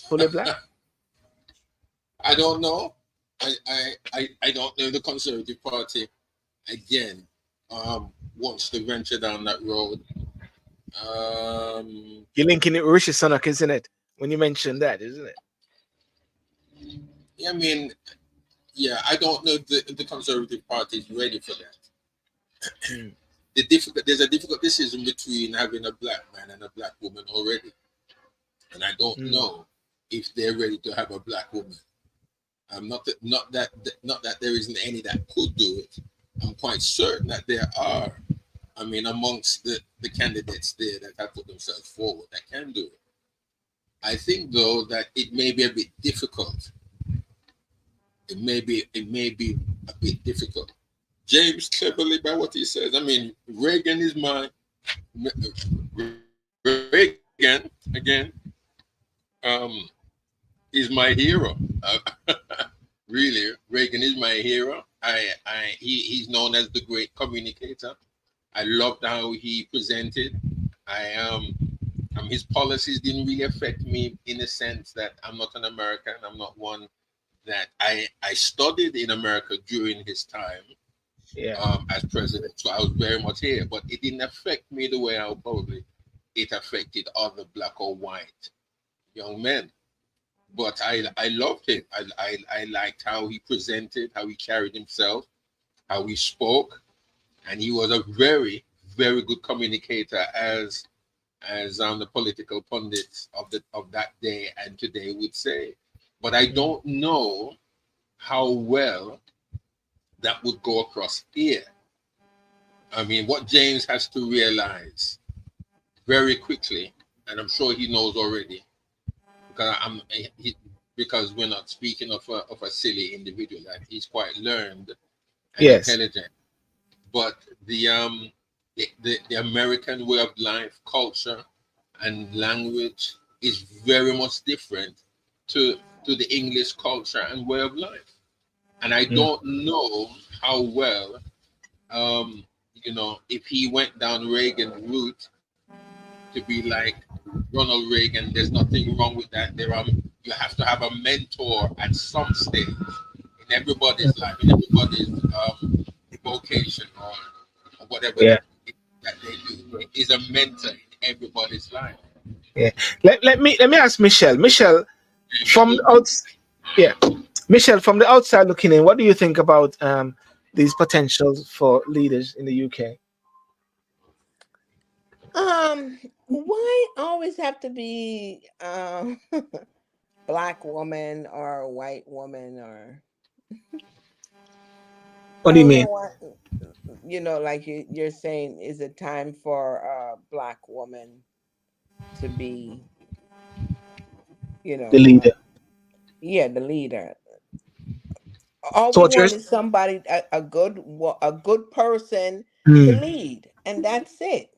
Speaker 1: fully black?
Speaker 3: I don't know. I don't know the Conservative Party again wants to venture down that road.
Speaker 1: You're linking it with Rishi Sunak, isn't it? When you mentioned that, isn't it?
Speaker 3: I mean, yeah, I don't know if the Conservative Party is ready for that. There's a difficult decision between having a black man and a black woman already, and I don't know if they're ready to have a black woman. Not that there isn't any that could do it. I'm quite certain that there are. I mean, amongst the candidates there that have put themselves forward that can do it. I think though that it may be a bit difficult. It may be a bit difficult. James Cleverly, by what he says, I mean, Reagan again is my hero. Really, Reagan is my hero. He's known as the great communicator. I loved how he presented. His policies didn't really affect me in the sense that I'm not an American. I'm not one that I studied in America during his time as president. So I was very much here, but it didn't affect me the way how probably it affected other black or white young men. But I loved him. I liked how he presented, how he carried himself, how he spoke, and he was a very, very good communicator, as the political pundits of that day and today would say. But I don't know how well that would go across here. I mean, what James has to realize very quickly, and I'm sure he knows already, because because we're not speaking of a silly individual. That he's quite learned and
Speaker 1: Yes.
Speaker 3: intelligent. But the American way of life, culture, and language is very much different to the English culture and way of life. And I don't know how well, if he went down Reagan route to be like Ronald Reagan, there's nothing wrong with that. You have to have a mentor at some stage in everybody's life, in everybody's vocation or whatever
Speaker 1: Yeah.
Speaker 3: that they do. There is a mentor in everybody's life.
Speaker 1: Yeah. Let me ask Michelle. Michelle, from the yeah, Michelle, from the outside looking in, what do you think about these potentials for leaders in the UK?
Speaker 4: Why always have to be black woman or white woman or
Speaker 1: What
Speaker 4: I
Speaker 1: do you
Speaker 4: don't know
Speaker 1: mean?
Speaker 4: what like you're saying, is it time for a black woman to be,
Speaker 1: The leader.
Speaker 4: the leader? All
Speaker 1: So
Speaker 4: we
Speaker 1: what you're
Speaker 4: want is somebody, a good person to
Speaker 1: hmm,
Speaker 4: lead, and that's it.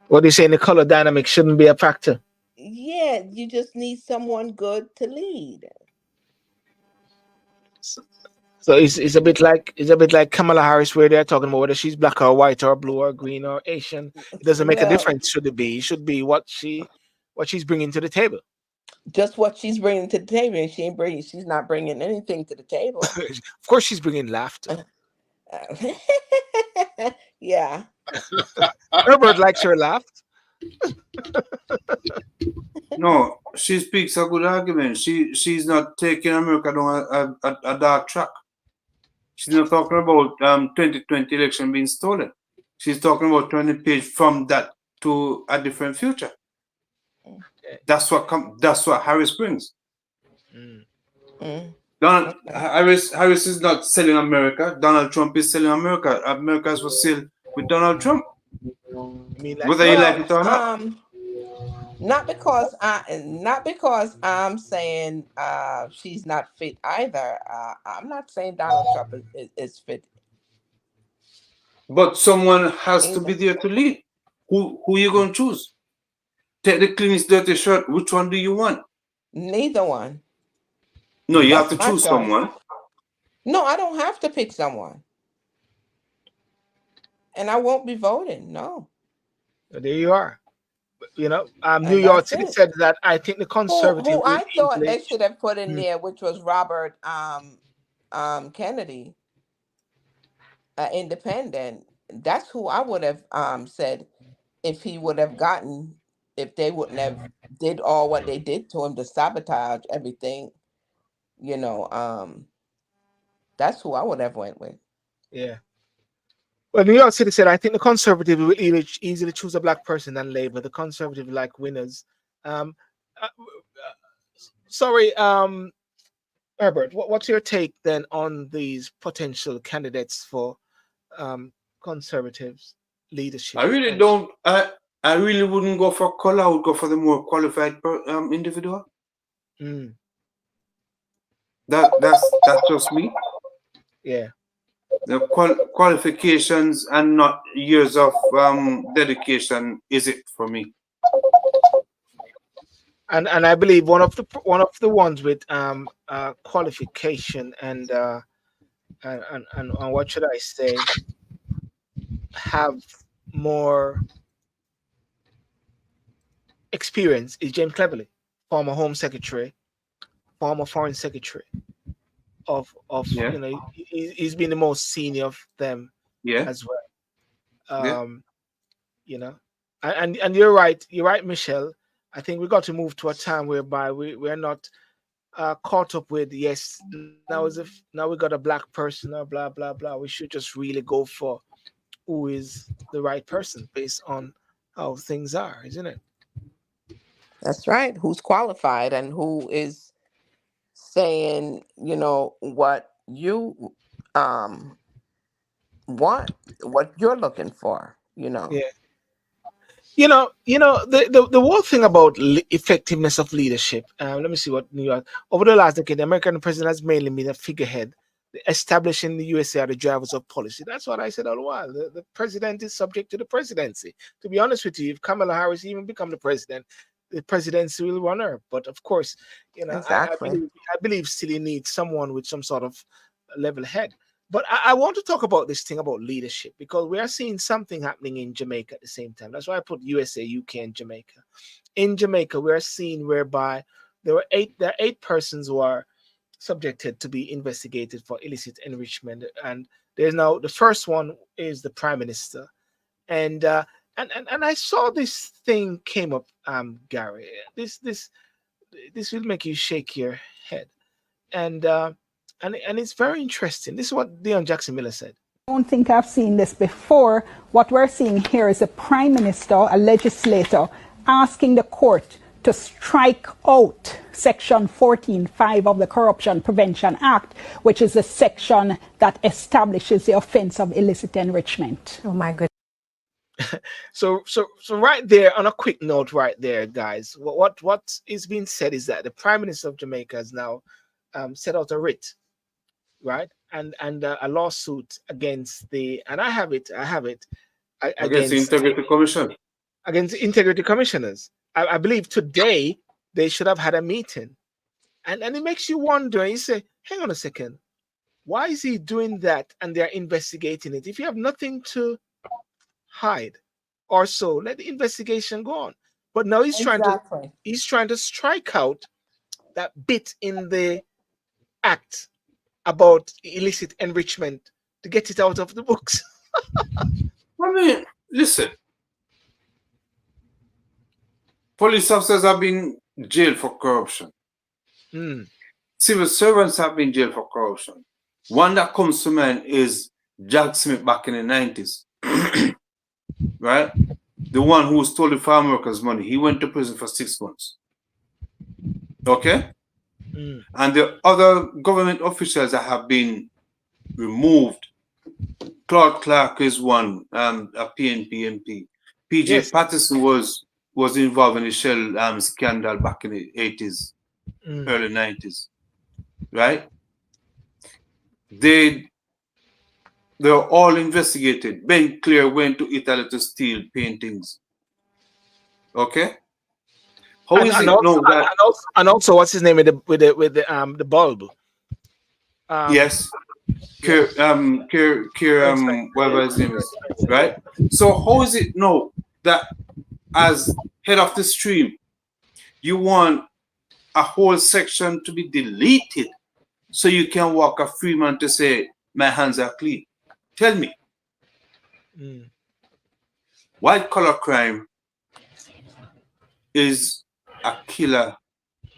Speaker 1: what you're saying? The color dynamic shouldn't be a factor.
Speaker 4: Yeah, you just need someone good to lead.
Speaker 1: So it's a bit like Kamala Harris, where they're talking about whether she's black or white or blue or green or Asian. It doesn't make a
Speaker 4: Well,
Speaker 1: difference. Should it be? It should be what she's bringing to the table.
Speaker 4: just what she's bringing to the table, and she's not bringing anything to the table.
Speaker 1: Of course, she's bringing laughter.
Speaker 4: Yeah.
Speaker 1: Herbert likes her laugh.
Speaker 2: No, she speaks a good argument. She's not taking America down a dark track. She's not talking about 2020 election being stolen. She's talking about turning the page from that to a different future. That's what Harris brings.
Speaker 1: Mm.
Speaker 4: Mm, okay.
Speaker 2: Harris is not selling America. Donald Trump is selling America. America is for sale with Donald Trump,
Speaker 1: I mean, like
Speaker 2: whether you like
Speaker 4: Well,
Speaker 2: it or not.
Speaker 4: not because I'm saying she's not fit either. I'm not saying Donald Trump is fit
Speaker 2: But someone has to be
Speaker 4: either.
Speaker 2: there to lead. Who you gonna choose? Take the cleanest dirty shirt. Which one do you want?
Speaker 4: Neither one.
Speaker 2: No, you have
Speaker 4: That's
Speaker 2: to
Speaker 4: my
Speaker 2: choose
Speaker 4: choice.
Speaker 2: someone.
Speaker 4: No, I don't have to pick someone, and I won't be voting. No,
Speaker 1: there you are. New
Speaker 4: and
Speaker 1: York
Speaker 4: that's
Speaker 1: City
Speaker 4: it.
Speaker 1: said that I think the
Speaker 4: Who
Speaker 1: conservative will
Speaker 4: I thought
Speaker 1: easily.
Speaker 4: they should have put in
Speaker 1: Mm,
Speaker 4: there, which was Robert Kennedy, independent. That's who I would have said if he would have gotten, if they wouldn't have did all what they did to him to sabotage everything. You know, that's who I would have went with.
Speaker 1: yeah. Well, New York City said I think the conservative will easily choose a black person than Labour. The conservative like winners. Um, sorry, Herbert. What's your take then on these potential candidates for um, conservatives leadership?
Speaker 2: I really don't. I really wouldn't go for color. I would go for the more qualified individual.
Speaker 1: Mm,
Speaker 2: That's just me.
Speaker 1: yeah.
Speaker 2: The qualifications and not years of dedication is it for me.
Speaker 1: And I believe one of the ones with qualification and what should I say, have more experience is James Cleverly, former Home Secretary, former Foreign Secretary of
Speaker 2: Yeah,
Speaker 1: he's been the most senior of them
Speaker 2: yeah,
Speaker 1: as well.
Speaker 2: yeah.
Speaker 1: Um, and you're right, Michelle. I think we got to move to a time whereby we're not caught up with, yes, now we got a black person or blah blah blah. We should just really go for who is the right person based on how things are, isn't it?
Speaker 4: That's right. Who's qualified and who is saying, what you want, what you're looking for.
Speaker 1: Yeah. The whole thing about effectiveness of leadership. Let me see what New York over the last decade, the American president has mainly been a figurehead, establishing the USA are the drivers of policy. That's what I said all the while. The president is subject to the presidency. To be honest with you, if Kamala Harris even become the president, the presidency will run her. But of course,
Speaker 4: Exactly.
Speaker 1: I believe still you need someone with some sort of level head. But I want to talk about this thing about leadership because we are seeing something happening in Jamaica at the same time. That's why I put USA, UK, and Jamaica. In Jamaica, we are seeing whereby there are 8 persons who are subjected to be investigated for illicit enrichment, and there's now the first one is the Prime Minister, and and I saw this thing came up, Gary. This will make you shake your head, and and it's very interesting. This is what Deion Jackson Miller said.
Speaker 7: I don't think I've seen this before. What we're seeing here is a prime minister, a legislator, asking the court to strike out Section 14(5) of the Corruption Prevention Act, which is a section that establishes the offense of illicit enrichment.
Speaker 8: Oh my goodness.
Speaker 1: So right there, on a quick note, right there, guys, what is being said is that the Prime Minister of Jamaica has now set out a writ, right, and a lawsuit against and I have it
Speaker 2: Against the Integrity Commission.
Speaker 1: Against the Integrity Commissioners. I believe today they should have had a meeting, and it makes you wonder. You say, hang on a second, why is he doing that? And they're investigating it. If you have nothing to hide or so, let the investigation go on. But now he's trying to strike out that bit in the act about illicit enrichment to get it out of the books.
Speaker 2: I mean, listen. Police officers have been jailed for corruption. Civil servants have been jailed for corruption. One that comes to mind is Jack Smith back in the 90s. Right? The one who stole the farm workers' money. He went to prison for 6 months. Okay? And the other government officials that have been removed. Claude Clark is one, a PNP MP. PJ Patterson was involved in the Shell scandal back in the 80s, early 90s. Right? They're all investigated. Ben Clear went to Italy to steal paintings. Okay?
Speaker 1: And also, what's his name with the bulb?
Speaker 2: Yes. Whatever his name is, right? So how is it now that as head of the stream, you want a whole section to be deleted so you can walk a free man to say, my hands are clean? Tell me. White collar crime is a killer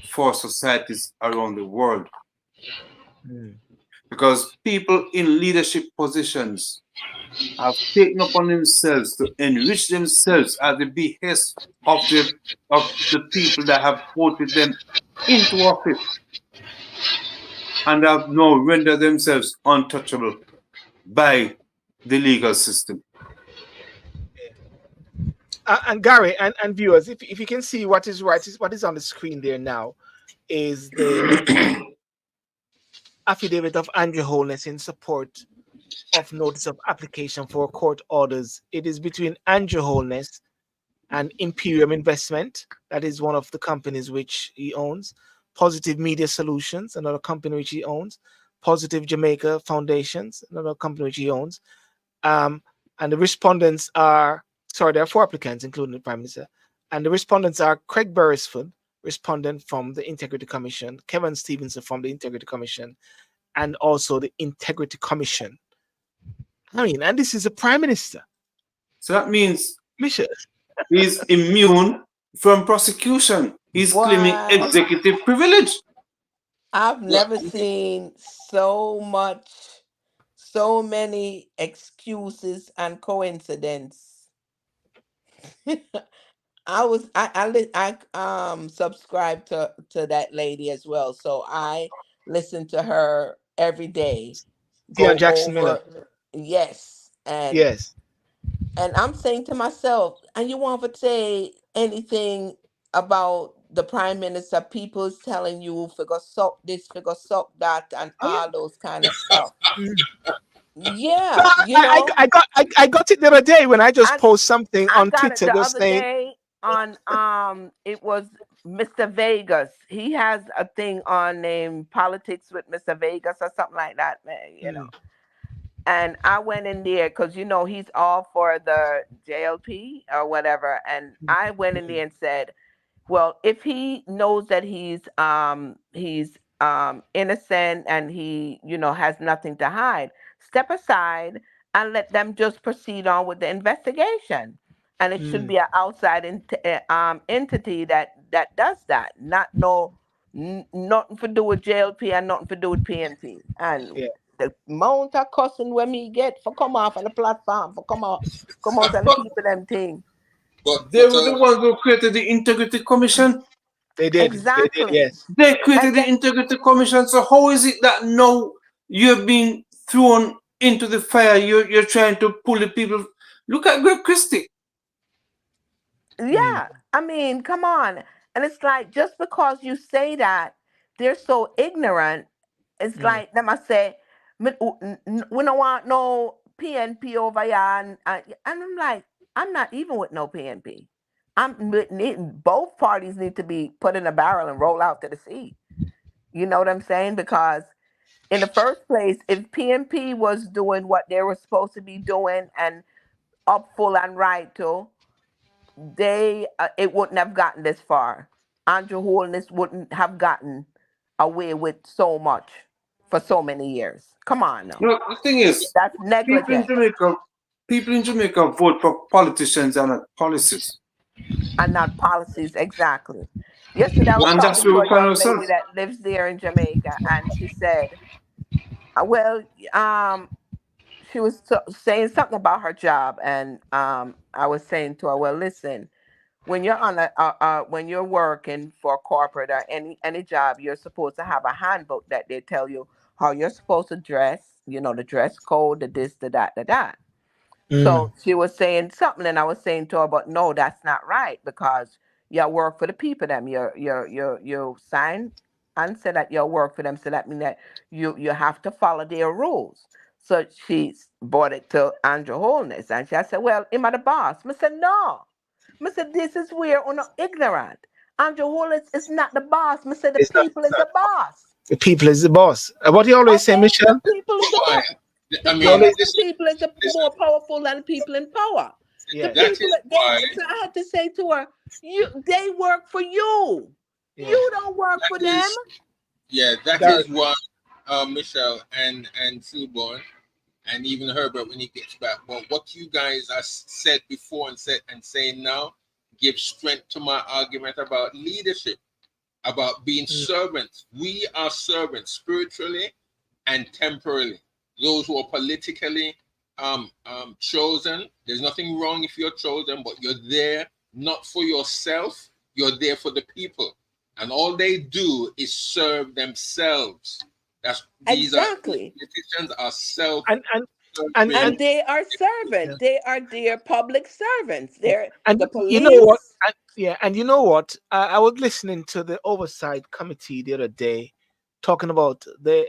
Speaker 2: for societies around the world. Because people in leadership positions have taken upon themselves to enrich themselves at the behest of the people that have voted them into office and have now rendered themselves untouchable by the legal system.
Speaker 1: And Gary and viewers, if you can see what is on the screen there now is the affidavit of Andrew Holness in support of notice of application for court orders. It is between Andrew Holness and Imperium Investment, that is one of the companies which he owns, Positive Media Solutions, another company which he owns, Positive Jamaica Foundations, another company which he owns. And the respondents are, there are 4 applicants, including the Prime Minister. And the respondents are Craig Beresford, respondent from the Integrity Commission, Kevin Stevenson from the Integrity Commission, and also the Integrity Commission. I mean, and this is the Prime Minister.
Speaker 2: So that means he's immune from prosecution. He's claiming executive privilege.
Speaker 4: I've never seen so many excuses and coincidence. I subscribe to that lady as well, so I listen to her every day.
Speaker 1: Deion Jackson Miller.
Speaker 4: Yes, and
Speaker 1: yes,
Speaker 4: And I'm saying to myself, and you want to say anything about the prime minister, people's telling you figure suck this, figure suck that, and
Speaker 1: Oh yeah.
Speaker 4: all those kind of stuff.
Speaker 1: Mm. No,
Speaker 4: Yeah, you know,
Speaker 1: I got it the other day when I just
Speaker 4: I
Speaker 1: post something
Speaker 4: I
Speaker 1: on
Speaker 4: got it
Speaker 1: Twitter
Speaker 4: the
Speaker 1: just
Speaker 4: other
Speaker 1: saying,
Speaker 4: day on it was Mr. Vegas. He has a thing on named Politics with Mr. Vegas or something like that, man, you know.
Speaker 1: mm,
Speaker 4: And I went in there because you know he's all for the JLP or whatever. And I went in
Speaker 1: mm,
Speaker 4: there and said, well, if he knows that he's innocent and he, you know, has nothing to hide, step aside and let them just proceed on with the investigation. And it should
Speaker 1: mm,
Speaker 4: be an outside entity that does that, not no nothing to do with JLP and nothing to do with PNP. And
Speaker 1: yeah.
Speaker 4: the amount of cussing when me get for come off on the platform, for come out and keep them thing.
Speaker 2: They were the ones who created the Integrity Commission.
Speaker 1: They did. They did.
Speaker 4: Exactly.
Speaker 1: Yes.
Speaker 2: They created
Speaker 4: And
Speaker 2: the Integrity Commission. So how is it that now you're being thrown into the fire? You're trying to pull the people. Look at Greg Christie.
Speaker 1: Mm,
Speaker 4: yeah, I mean, come on. And it's like just because you say that, they're so ignorant. It's
Speaker 1: mm.
Speaker 4: like them I say, we don't want no PNP over here, and I'm like, I'm not even with no PNP. Both parties need to be put in a barrel and roll out to the sea. You know what I'm saying? Because in the first place, if PNP was doing what they were supposed to be doing and up full and right to, they it wouldn't have gotten this far. Andrew Holness wouldn't have gotten away with so much for so many years. Come on now.
Speaker 2: No, the thing is,
Speaker 4: That's
Speaker 2: people in
Speaker 4: negligent
Speaker 2: Jamaica, people in Jamaica vote for politicians and not policies,
Speaker 4: and not policies exactly. Yesterday I was
Speaker 2: and that's
Speaker 4: talking
Speaker 2: where
Speaker 4: to
Speaker 2: we
Speaker 4: a
Speaker 2: find
Speaker 4: young lady
Speaker 2: ourselves.
Speaker 4: that lives there in Jamaica and she said, well, um, she was saying something about her job and I was saying to her, well, listen, when you're on when you're working for a corporate or any job, you're supposed to have a handbook that they tell you how you're supposed to dress, you know, the dress code, the this, the that, the that.
Speaker 1: Mm.
Speaker 4: So she was saying something, and I was saying to her, but no, that's not right because you work for the people. Them, you sign and say that you work for them. So that means that you have to follow their rules. So she brought it to Andrew Holness, and she said, "Well, am I the boss?" I said, "No." I said, "This is where we're not ignorant. Andrew Holness is not the boss." I said, "The
Speaker 1: It's not.
Speaker 4: people is the boss."
Speaker 1: The people is the boss. What do you always say,
Speaker 4: Okay, the
Speaker 1: Michelle?
Speaker 4: people is the
Speaker 3: Fine.
Speaker 4: boss. The
Speaker 3: I
Speaker 1: You
Speaker 3: mean,
Speaker 1: always,
Speaker 4: the people is
Speaker 3: listen,
Speaker 4: more powerful than people in power. The
Speaker 1: yes,
Speaker 3: that
Speaker 4: people
Speaker 3: is
Speaker 4: they
Speaker 3: why,
Speaker 4: so I had to say to her, they work for you.
Speaker 1: yeah.
Speaker 4: You don't work for
Speaker 3: that
Speaker 4: them.
Speaker 3: is, yeah, that
Speaker 1: Gary,
Speaker 3: is why Michelle and Sylbourne and even Herbert when he gets back. Well, what you guys have said before and saying now gives strength to my argument about leadership, about being
Speaker 1: mm,
Speaker 3: servants. We are servants spiritually and temporally. Those who are politically chosen, there's nothing wrong if you're chosen, but you're there not for yourself, you're there for the people. And all they do is serve themselves. These
Speaker 4: Exactly.
Speaker 3: politicians are self
Speaker 1: and
Speaker 4: And
Speaker 3: serving.
Speaker 4: they are
Speaker 1: yeah.
Speaker 4: servants. They are their public servants. They're
Speaker 1: And
Speaker 4: the
Speaker 1: you know what?
Speaker 4: police.
Speaker 1: Yeah, and you know what? I was listening to the oversight committee the other day, talking about the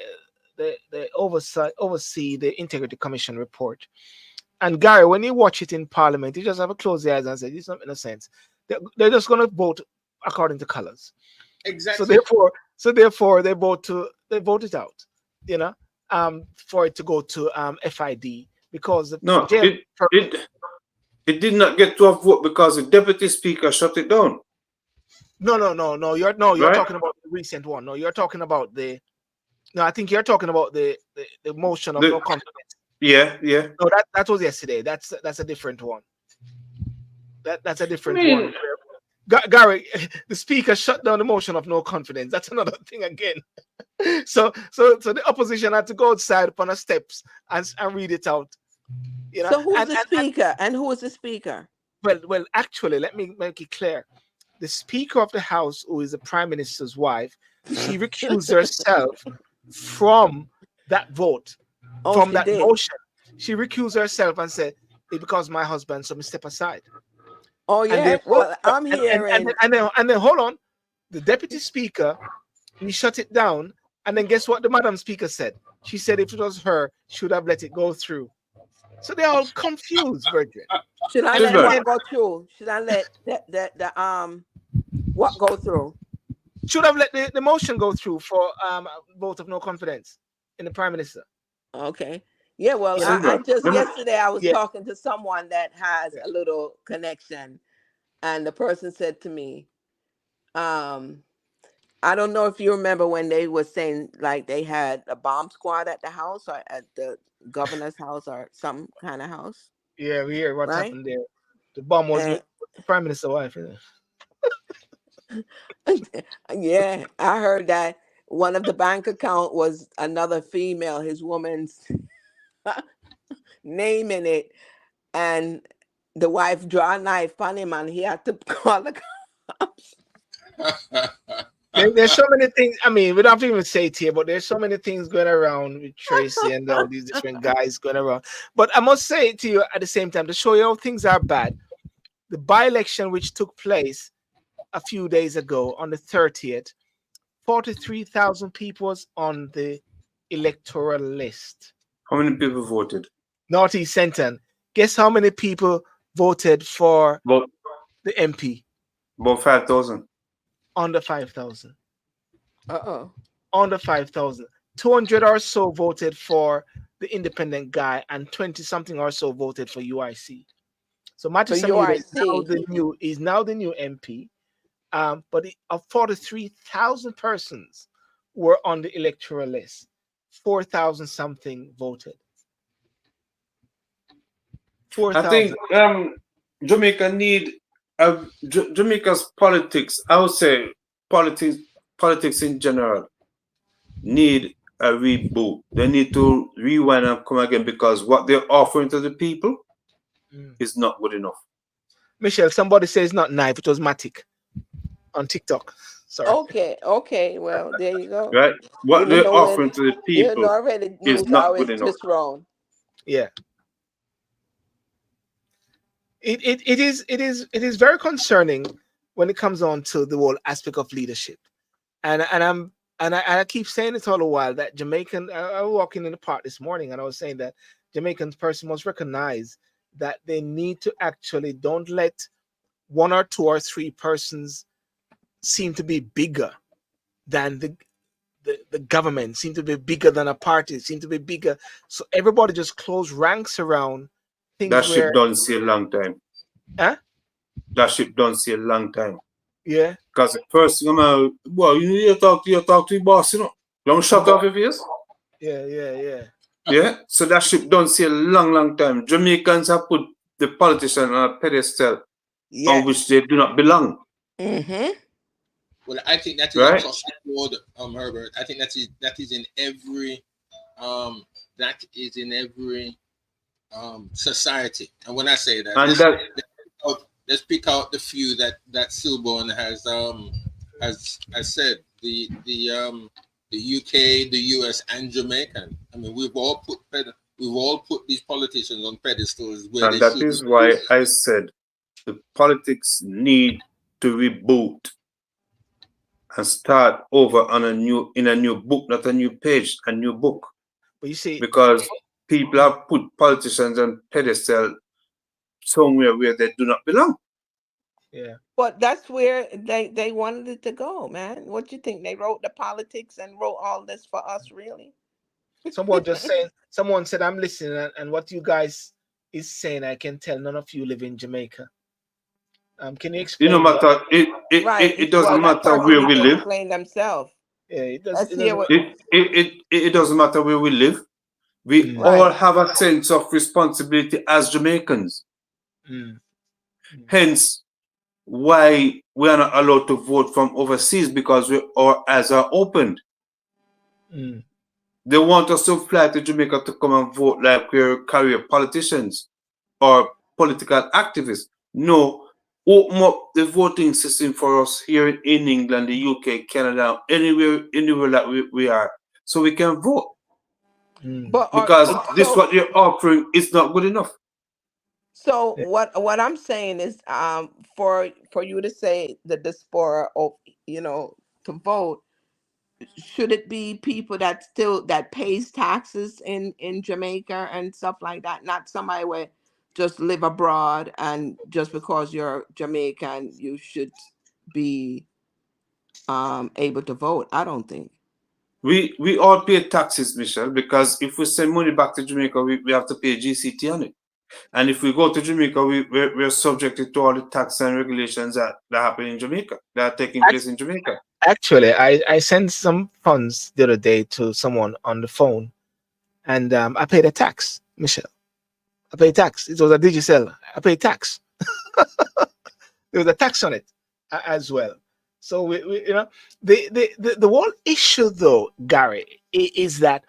Speaker 1: oversight oversee the integrity commission report. And Gary, when you watch it in Parliament, you just have to close your eyes and say, "This doesn't make no sense." They're just going to vote according to colors. So
Speaker 3: Exactly.
Speaker 1: therefore, they vote it out. You know, for it to go to FID because the
Speaker 2: No,
Speaker 1: jail.
Speaker 2: it did not get to a vote because the deputy speaker shut it down.
Speaker 1: No. You're
Speaker 2: Right?
Speaker 1: talking about the recent one. No, you're talking about the. No, I think you're talking about the motion of no
Speaker 2: The,
Speaker 1: confidence.
Speaker 2: yeah.
Speaker 1: No, that was yesterday. That's a different one. That's a
Speaker 2: I
Speaker 1: different one.
Speaker 2: mean,
Speaker 1: Gary, the speaker shut down the motion of no confidence. That's another thing again. So the opposition had to go outside upon the steps and read it out. You know,
Speaker 4: So who's
Speaker 1: and,
Speaker 4: the
Speaker 1: and, and
Speaker 4: speaker and who is the speaker?
Speaker 1: well, actually, let me make it clear. The Speaker of the House, who is the Prime Minister's wife, she recused herself from that vote,
Speaker 4: Oh,
Speaker 1: from
Speaker 4: she
Speaker 1: that
Speaker 4: did.
Speaker 1: motion. She recused herself and said, it's because my husband, so me step aside.
Speaker 4: Oh
Speaker 1: And
Speaker 4: yeah.
Speaker 1: then,
Speaker 4: Well, I'm
Speaker 1: and,
Speaker 4: hearing.
Speaker 1: and then hold on, the deputy speaker, he shut it down. And then guess what the Madam Speaker said? She said if it was her, she would have let it go through. So they're all confused, Virgin.
Speaker 4: Should I
Speaker 1: And
Speaker 4: let
Speaker 1: then-
Speaker 4: what go through? Should I let the what go through?
Speaker 1: Should have let the motion go through for vote of no confidence in the Prime Minister.
Speaker 4: Okay. Yeah, well,
Speaker 1: Yeah.
Speaker 4: I just yesterday I was
Speaker 1: Yeah.
Speaker 4: talking to someone that has
Speaker 1: Yeah.
Speaker 4: a little connection, and the person said to me, I don't know if you remember when they were saying like they had a bomb squad at the house or at the governor's house or some kind of house.
Speaker 1: Yeah, we hear what
Speaker 4: Right.
Speaker 1: happened there. The bomb was
Speaker 4: And-
Speaker 1: with the Prime Minister's wife.
Speaker 4: yeah, I heard that one of the bank account was another female, his woman's name in it, and the wife draw a knife on him, and he had to call the cops.
Speaker 1: There's so many things. I mean, we don't have to even say it here, but there's so many things going around with Tracy and all these different guys going around. But I must say it to you at the same time to show you how things are bad. The by-election which took place a few days ago on the 30th, 43,000 people was on the electoral list.
Speaker 2: How many people voted?
Speaker 1: Northeast Centre. Guess how many people voted for
Speaker 2: About
Speaker 1: the MP?
Speaker 2: 5,000.
Speaker 1: Under 5,000.
Speaker 4: Uh-oh.
Speaker 1: Under 5,000. 200 or so voted for the independent guy, and 20 something or so voted for UIC. So Matthew
Speaker 4: For
Speaker 1: Samir
Speaker 4: UIC.
Speaker 1: is now the new MP. But of 43,000 persons were on the electoral list. 4,000 something voted. 4,000.
Speaker 2: I think Jamaica need Jamaica's politics. I would say politics in general need a reboot. They need to rewind and come again because what they're offering to the people is not good enough.
Speaker 1: Michelle, somebody says not knife, it was Matic on TikTok. Sorry.
Speaker 4: Okay. Well, there you go.
Speaker 2: Right? What
Speaker 4: Even
Speaker 2: they're
Speaker 4: though
Speaker 2: offering to the
Speaker 4: You
Speaker 2: people
Speaker 4: know, already
Speaker 2: is
Speaker 4: news
Speaker 2: not
Speaker 4: always
Speaker 2: good enough.
Speaker 4: twist round.
Speaker 1: Yeah. It is very concerning when it comes on to the whole aspect of leadership. And I keep saying it all the while that Jamaican, I was walking in the park this morning and I was saying that Jamaican person must recognize that they need to actually don't let one or two or three persons seem to be bigger than the government, seem to be bigger than a party, seem to be bigger. So everybody just close ranks around things
Speaker 2: That
Speaker 1: where
Speaker 2: ship don't see a long time.
Speaker 1: Huh?
Speaker 2: That ship don't see a long time.
Speaker 1: Yeah.
Speaker 2: Because the first thing you talk to your boss, you know. Don't shut off your face.
Speaker 1: Yeah.
Speaker 2: Yeah. So that ship don't see a long time. Jamaicans have put the politician on a pedestal on which they do not belong.
Speaker 4: Mm-hmm.
Speaker 3: Well, I think that is
Speaker 2: Right.
Speaker 3: across the board, Herbert. I think that is in every society. And when I say that,
Speaker 2: And
Speaker 3: let's pick out the few that Sylbourne has said. The UK, the US, and Jamaican. I mean, we've all put these politicians on pedestals where
Speaker 2: and that is why I said the politics need to reboot and start over on in a new book, not a new page, a new book.
Speaker 1: But you see,
Speaker 2: because people have put politicians on pedestal somewhere where they do not belong.
Speaker 1: Yeah.
Speaker 4: But that's where they wanted it to go, man. What you think? They wrote the politics and wrote all this for us, really?
Speaker 1: Someone said, I'm listening, and what you guys is saying, I can tell none of you live in Jamaica. Can you explain?
Speaker 2: No matter
Speaker 1: it
Speaker 2: doesn't matter where we live.
Speaker 4: Explain themselves.
Speaker 1: Yeah,
Speaker 2: it doesn't matter where we live. We all have a sense of responsibility as Jamaicans. Hence, why we are not allowed to vote from overseas, because our eyes are opened. They want us to fly to Jamaica to come and vote like we're career politicians or political activists. No, open up the voting system for us here in England, the UK, Canada, anywhere that we are, so we can vote. Because this what you're offering is not good enough.
Speaker 4: So what I'm saying is, for you to say the diaspora, or to vote, should it be people that pays taxes in Jamaica and stuff like that, not somebody where just live abroad and just because you're Jamaican you should be able to vote? I don't think.
Speaker 2: We all pay taxes, Michelle, because if we send money back to Jamaica, we have to pay GCT on it. And if we go to Jamaica, we're subjected to all the tax and regulations that happen in Jamaica, that are taking place in Jamaica.
Speaker 1: Actually, I sent some funds the other day to someone on the phone, and I paid a tax, Michelle. I paid tax. It was a Digicel. I paid tax. There was a tax on it as well. So we the whole issue though, Gary, is that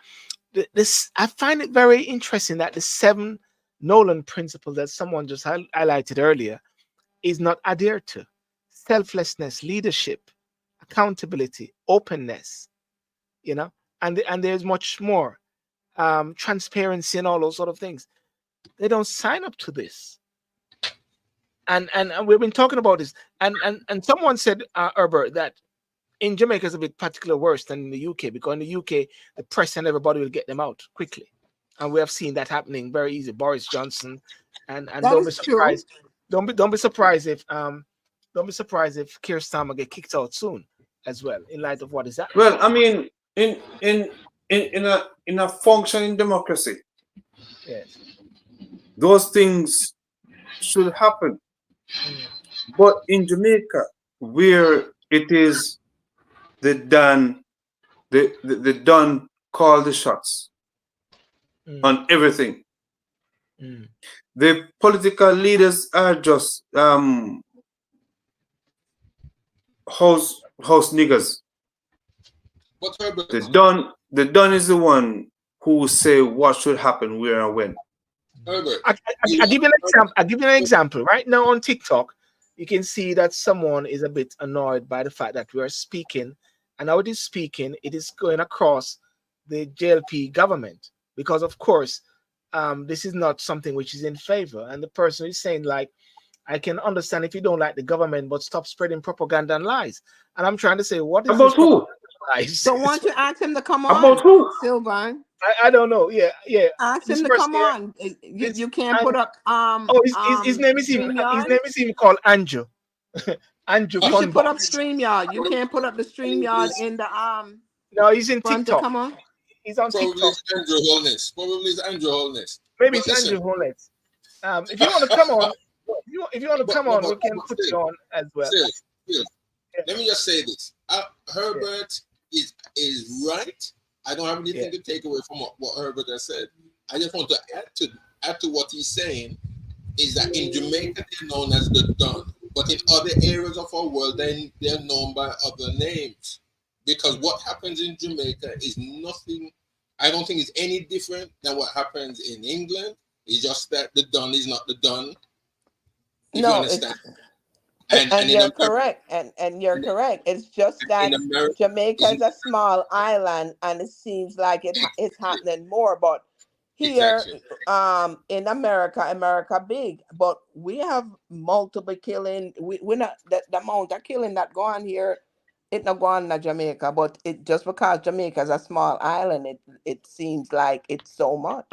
Speaker 1: this, I find it very interesting that the 7 Nolan principles that someone just highlighted earlier is not adhered to: selflessness, leadership, accountability, openness, and there's much more, transparency and all those sort of things. They don't sign up to this. And we've been talking about this, and someone said, Herbert, that in Jamaica is a bit particularly worse than in the UK, because in the UK the press and everybody will get them out quickly, and we have seen that happening very easy. Boris Johnson, and
Speaker 4: That
Speaker 1: don't be
Speaker 4: is true.
Speaker 1: surprised. Don't be surprised if Keir Starmer get kicked out soon as well, in light of what is happening.
Speaker 2: Well, I mean, in a functioning democracy,
Speaker 1: Yes.
Speaker 2: those things should happen. But in Jamaica, where it is the Don call the shots on everything. The political leaders are just house niggers.
Speaker 3: But Herbert,
Speaker 2: The Don is the one who say what should happen, where and when.
Speaker 3: Herbert,
Speaker 1: I give you an example. I give you an example. Right now on TikTok, you can see that someone is a bit annoyed by the fact that we are speaking, and how it is speaking, it is going across the JLP government, because of course, this is not something which is in favor. And the person is saying, like, I can understand if you don't like the government, but stop spreading propaganda and lies. And I'm trying to say, what is
Speaker 2: About
Speaker 1: this
Speaker 2: who?
Speaker 4: So why don't you ask him to come on?
Speaker 2: About who?
Speaker 4: Sylbourne.
Speaker 1: I don't know. Yeah.
Speaker 4: Ask
Speaker 1: This
Speaker 4: him to
Speaker 1: person
Speaker 4: come
Speaker 1: here,
Speaker 4: on. You can't put up
Speaker 1: his name is
Speaker 4: StreamYard?
Speaker 1: even called Andrew. Andrew
Speaker 4: You should put up
Speaker 1: Funbox.
Speaker 4: StreamYard. You can't put up the StreamYard in the
Speaker 1: No, he's in
Speaker 4: front to
Speaker 1: TikTok.
Speaker 4: come on.
Speaker 1: He's on
Speaker 3: probably
Speaker 1: TikTok.
Speaker 3: it's Andrew Holness. Probably it's Andrew Holness.
Speaker 1: Maybe
Speaker 3: But
Speaker 1: it's
Speaker 3: listen,
Speaker 1: Andrew Holnett. If you want to come on, if you want to come on, we can put
Speaker 3: still,
Speaker 1: you on as well.
Speaker 3: still,
Speaker 1: Yeah.
Speaker 3: let me just say this. Herbert is right. I don't have anything to take away from what Herbert has said. I just want to add to what he's saying, is that in Jamaica they're known as the Don, but in other areas of our world they're known by other names. Because what happens in Jamaica is nothing, I don't think it's any different than what happens in England. It's just that the Don is not the Don. If you understand.
Speaker 4: And you're correct. And you're correct. It's just that Jamaica is a small island, and it seems like it's happening more. But here, in America big, but we have multiple killing. We're not the amount of killing that go on here. It not go on in Jamaica, but it just because Jamaica is a small island, it seems like it's so much.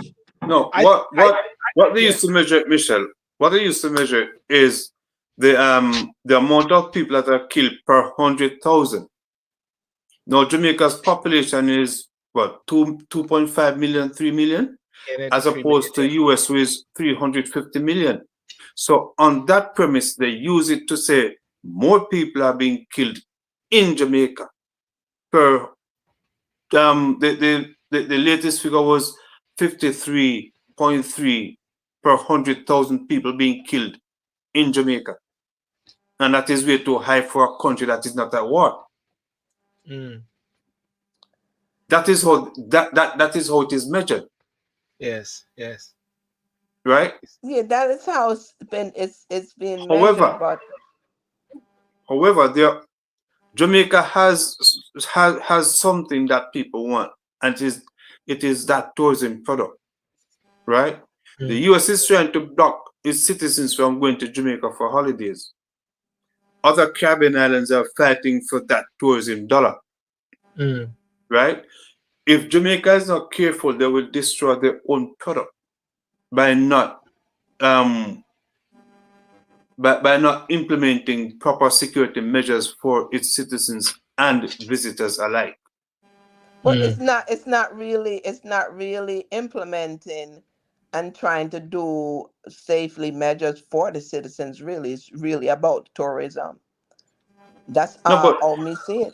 Speaker 2: No, what they used to measure, Michelle, what they used to measure is the amount of people that are killed per 100,000. Now Jamaica's population is what, 2.5 million, 3 million, as opposed to US, who is 350 million. So on that premise, they use it to say more people are being killed in Jamaica per the latest figure was 53.3 per 100,000 people being killed in Jamaica, and that is way too high for a country that is not at war. That is how that is how it is measured.
Speaker 1: Yes.
Speaker 2: Right.
Speaker 4: Yeah, that is how it's been measured. But
Speaker 2: however, Jamaica has something that people want, and it is that tourism product, right? The US is trying to block its citizens from going to Jamaica for holidays. Other Caribbean islands are fighting for that tourism dollar, right? If Jamaica is not careful, they will destroy their own product by not by not implementing proper security measures for its citizens and visitors alike.
Speaker 4: Well, it's not really implementing and trying to do safely measures for the citizens. Really, it's really about tourism. That's
Speaker 2: No, but
Speaker 4: how me see it.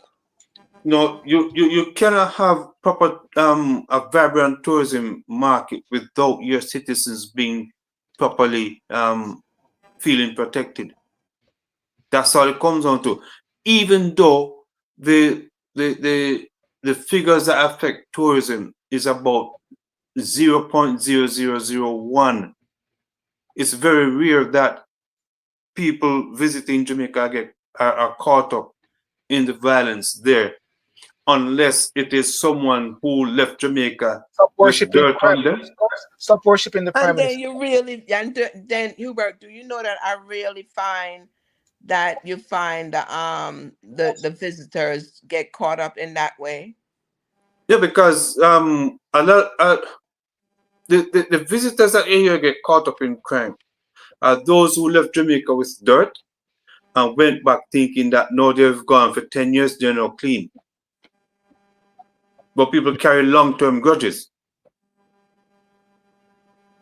Speaker 2: no, you cannot have proper a vibrant tourism market without your citizens being properly feeling protected. That's all it comes down to. Even though the the the the figures that affect tourism is about 0.0001, it's very rare that people visiting Jamaica are caught up in the violence there, unless it is someone who left Jamaica
Speaker 1: Stop
Speaker 2: with
Speaker 1: worshiping the
Speaker 2: dirt
Speaker 1: prime
Speaker 2: on them.
Speaker 1: minister. Stop worshiping the prime
Speaker 4: And then
Speaker 1: minister.
Speaker 4: you really, then Hubert, do you know that I really find that you find the visitors get caught up in that way?
Speaker 2: Yeah, because a lot the visitors that here get caught up in crime are those who left Jamaica with dirt and went back thinking that no, they've gone for 10 years, they're now clean. But people carry long-term grudges.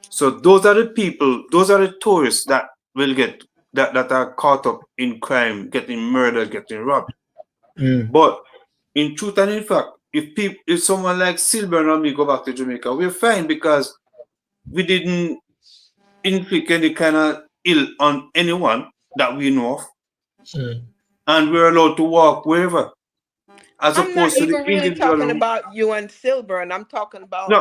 Speaker 2: So those are the people, those are the tourists that will get that are caught up in crime, getting murdered, getting robbed. But in truth and in fact, if someone like Sylbourne and me go back to Jamaica, we're fine because we didn't inflict any kind of ill on anyone that we know of, and we're allowed to walk wherever, as
Speaker 4: I'm not
Speaker 2: opposed to the
Speaker 4: even really
Speaker 2: individual
Speaker 4: talking
Speaker 2: who.
Speaker 4: about you and Sylbourne. I'm talking
Speaker 2: No,
Speaker 4: about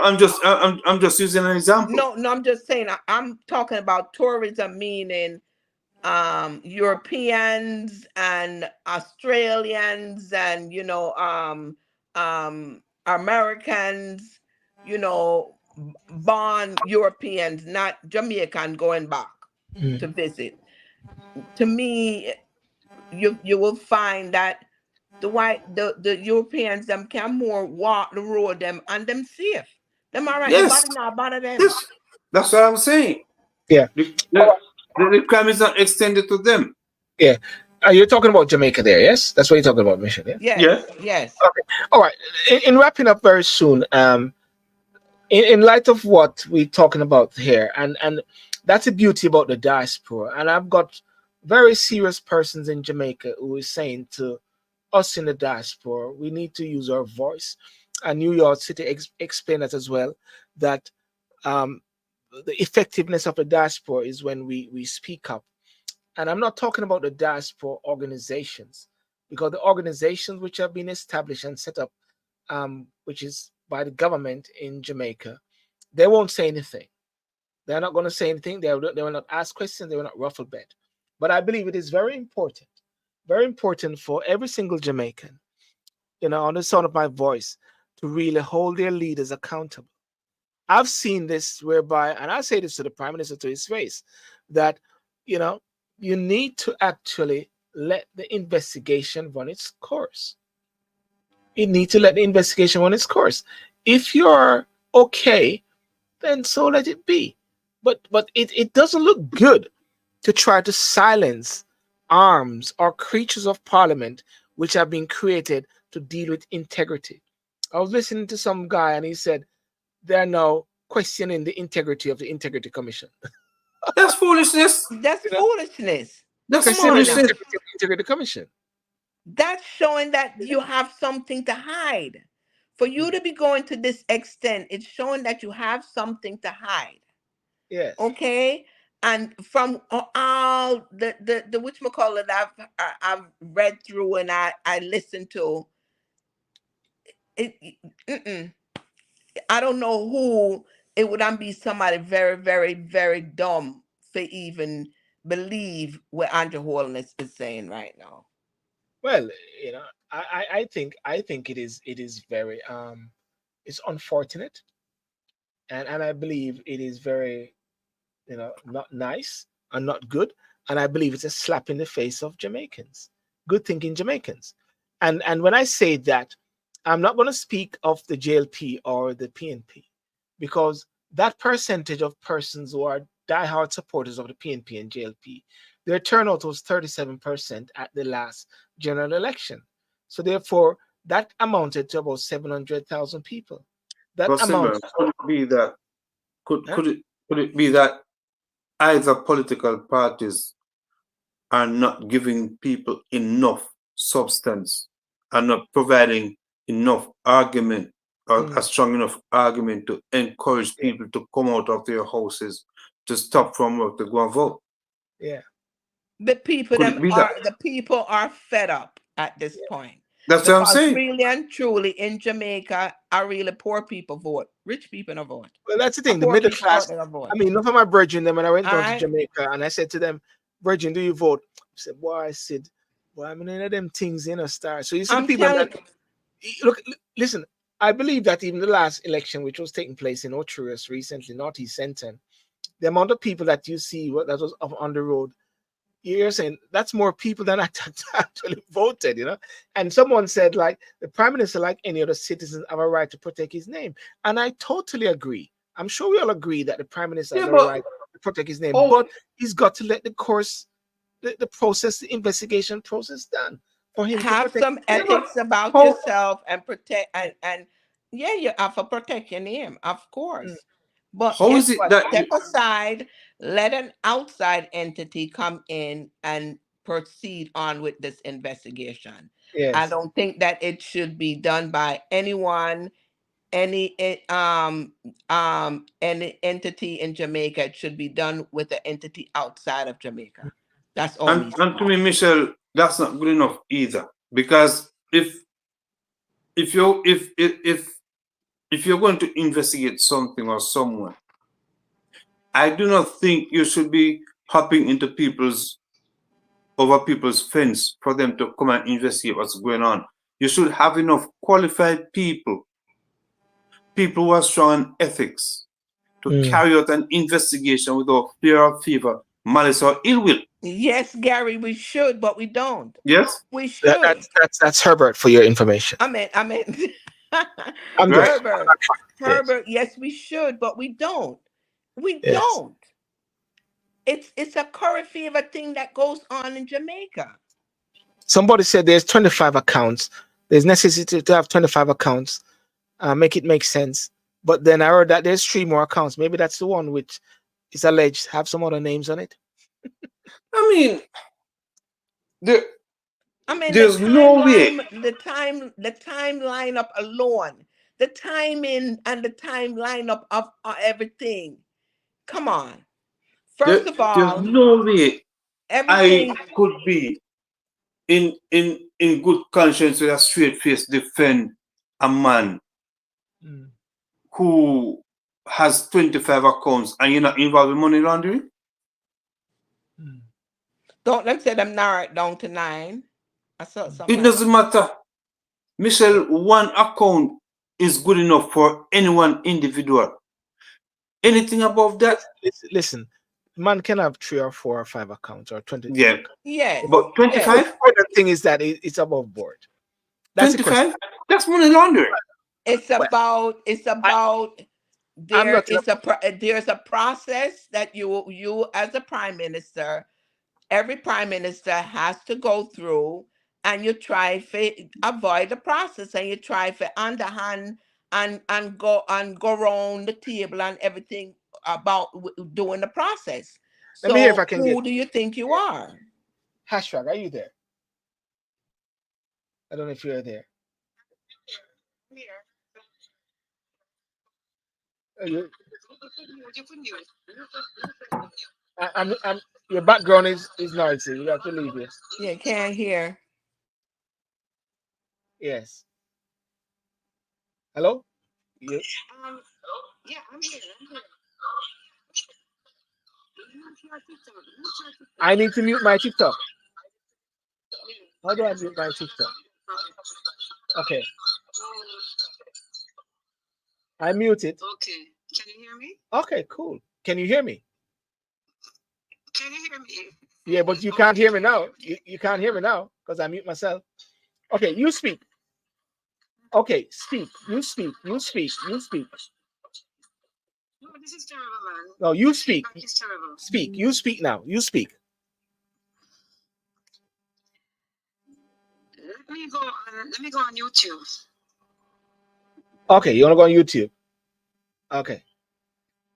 Speaker 2: I'm just using an example.
Speaker 4: no. I'm just saying. I'm talking about tourism, meaning Europeans and Australians and Americans, born Europeans, not Jamaican, going back to visit. To me, you will find that the Europeans them can more walk the road them and them safe. Them all right,
Speaker 2: Yes,
Speaker 4: nobody not bother them.
Speaker 2: yes, that's what I'm saying.
Speaker 1: Yeah.
Speaker 2: The, the, the crime is not extended to them.
Speaker 1: Yeah. You're talking about Jamaica there, yes? That's what you're talking about, Mission, yeah?
Speaker 2: Yeah.
Speaker 4: Yes, yes.
Speaker 1: Okay. All right. In wrapping up very soon, in light of what we're talking about here, and that's the beauty about the diaspora. And I've got very serious persons in Jamaica who is saying to us in the diaspora, we need to use our voice. And New York City explained that as well, that um, the effectiveness of the diaspora is when we speak up. And I'm not talking about the diaspora organizations, because the organizations which have been established and set up, which is by the government in Jamaica, they won't say anything. They're not going to say anything. They will not ask questions. They will not ruffle bed. But I believe it is very important for every single Jamaican, on the sound of my voice, to really hold their leaders accountable. I've seen this whereby, and I say this to the prime minister to his face, that you know you need to actually let the investigation run its course. You need to let the investigation run its course. If you're okay, then so let it be. But it doesn't look good to try to silence arms or creatures of parliament which have been created to deal with integrity. I was listening to some guy and he said they're now questioning the integrity of the Integrity Commission.
Speaker 2: That's foolishness.
Speaker 4: That's
Speaker 1: You know,
Speaker 4: foolishness.
Speaker 2: That's
Speaker 4: Come on
Speaker 1: questioning the
Speaker 4: now.
Speaker 2: foolishness.
Speaker 1: integrity of the Integrity Commission.
Speaker 4: That's showing that you have something to hide. For you to be going to this extent, it's showing that you have something to hide.
Speaker 1: Yes.
Speaker 4: Okay? And from all the whatchamacallit I've read through and I listened to, it, mm-mm. I don't know who it would be somebody very, very, very dumb to even believe what Andrew Holness is saying right now.
Speaker 1: Well, I think it is very it's unfortunate, and I believe it is very not nice and not good. And I believe it's a slap in the face of Jamaicans, good thinking Jamaicans. And when I say that, I'm not going to speak of the JLP or the PNP, because that percentage of persons who are diehard supporters of the PNP and JLP, their turnout was 37% at the last general election. So therefore, that amounted to about 700,000 people. That
Speaker 2: But
Speaker 1: amounts.
Speaker 2: Sylbourne, could it be that
Speaker 1: Huh?
Speaker 2: could it be that either political parties are not giving people enough substance, are not providing enough argument or a strong enough argument to encourage
Speaker 1: Yeah.
Speaker 2: people to come out of their houses, to stop from work, to go and vote?
Speaker 1: Yeah.
Speaker 4: The people
Speaker 2: Could it be that?
Speaker 4: the people are fed up at this point.
Speaker 2: That's what I'm
Speaker 4: Because
Speaker 2: saying.
Speaker 4: really and truly in Jamaica, are really poor people vote. Rich people don't vote.
Speaker 1: Well, that's the
Speaker 4: A
Speaker 1: thing. The
Speaker 4: poor
Speaker 1: middle
Speaker 4: people
Speaker 1: class.
Speaker 4: out there don't vote.
Speaker 1: I mean, enough of my virgin them when I went
Speaker 4: All
Speaker 1: down to
Speaker 4: right.
Speaker 1: Jamaica, and I said to them, "Virgin, do you vote?" I said, "Boy," I said, "Boy, I'm in of them things in a star." So you see, the
Speaker 4: I'm
Speaker 1: people that
Speaker 4: telling
Speaker 1: look, listen. I believe that even the last election, which was taking place in Otrus recently, Northeast Centre, the amount of people that you see that was up on the road, you're saying that's more people than actually voted, And someone said, like, the prime minister, like any other citizen, have a right to protect his name, and I totally agree. I'm sure we all agree that the prime minister has
Speaker 2: Yeah,
Speaker 1: a
Speaker 2: but
Speaker 1: right to protect his name,
Speaker 2: oh,
Speaker 1: but he's got to let the course, the process, the investigation process done for him to
Speaker 4: have
Speaker 1: protect
Speaker 4: some
Speaker 1: his name.
Speaker 4: ethics about
Speaker 2: how
Speaker 4: yourself and protect and yeah, you have to protect your name, of course. But
Speaker 2: how
Speaker 4: guess
Speaker 2: is it
Speaker 4: what?
Speaker 2: that
Speaker 4: Step aside, let an outside entity come in and proceed on with this investigation. I
Speaker 1: Yes.
Speaker 4: don't think that it should be done by anyone, any entity in Jamaica. It should be done with an entity outside of Jamaica. That's all me
Speaker 2: and to
Speaker 4: saying.
Speaker 2: me, Michelle, that's not good enough either. Because if you if you're going to investigate something or someone, I do not think you should be hopping into over people's fence for them to come and investigate what's going on. You should have enough qualified people who are strong in ethics, to carry out an investigation without fear or favor, malice or ill will.
Speaker 4: Yes, Gary, we should, but we don't.
Speaker 2: Yes?
Speaker 4: We
Speaker 1: That,
Speaker 4: should.
Speaker 1: that's Herbert for your information.
Speaker 4: I mean,
Speaker 1: I'm just
Speaker 2: Right?
Speaker 4: Herbert,
Speaker 1: yes,
Speaker 4: Yes, we should, but we don't. We
Speaker 1: yes.
Speaker 4: don't. It's a curry fever thing that goes on in Jamaica.
Speaker 1: Somebody said there's 25 accounts. There's necessity to have 25 accounts. Make it make sense. But then I heard that there's 3 more accounts. Maybe that's the one which is alleged have some other names on it.
Speaker 2: I mean, there,
Speaker 4: I mean,
Speaker 2: there's no way.
Speaker 4: the time lineup alone, the timing and the time lineup of everything. Come on. First of
Speaker 2: There's
Speaker 4: all,
Speaker 2: no way I
Speaker 4: everything.
Speaker 2: could be in good conscience with a straight face defend a man
Speaker 1: Mm.
Speaker 2: who has 25 accounts and you're not involved in money laundering.
Speaker 1: Mm.
Speaker 4: Don't let say them narrow it down to 9. I saw something
Speaker 2: It
Speaker 4: like
Speaker 2: doesn't matter. Michelle, one account is good enough for anyone individual. Anything above that,
Speaker 1: Listen, man can have 3 or 4 or 5 accounts or 20.
Speaker 2: yeah.
Speaker 4: yes,
Speaker 2: But
Speaker 4: yes.
Speaker 2: 25?
Speaker 1: The thing is that it's above board. That's the question.
Speaker 2: 25? That's money laundering.
Speaker 4: It's
Speaker 1: Well,
Speaker 4: about
Speaker 1: I'm not.
Speaker 4: there's a process that you as a prime minister, every prime minister has to go through, and you try to avoid the process, and you try to underhand and go around the table and everything about doing the process.
Speaker 1: Let me hear if
Speaker 4: So
Speaker 1: I can get
Speaker 4: who do you think you are?
Speaker 1: hashtag. Are you there? I don't know if you're there. You, I'm. Your background is noisy. You have to leave it.
Speaker 4: Yeah, can't hear.
Speaker 1: Yes. Hello. You, I need to mute my TikTok. How do I mute my TikTok? Okay. I mute it. Okay. Can you hear me? Okay, cool. Can you hear me?
Speaker 8: Can you hear me?
Speaker 1: Yeah, but you can't hear me now. You can't hear me now because I mute myself. Okay, you speak. Okay, speak. You speak. You speak. You speak.
Speaker 8: No, this is terrible, man.
Speaker 1: No, you speak.
Speaker 8: Feedback is terrible.
Speaker 1: Speak. You speak now. You speak.
Speaker 8: Let me go on YouTube.
Speaker 1: Okay, you want to go on YouTube? Okay.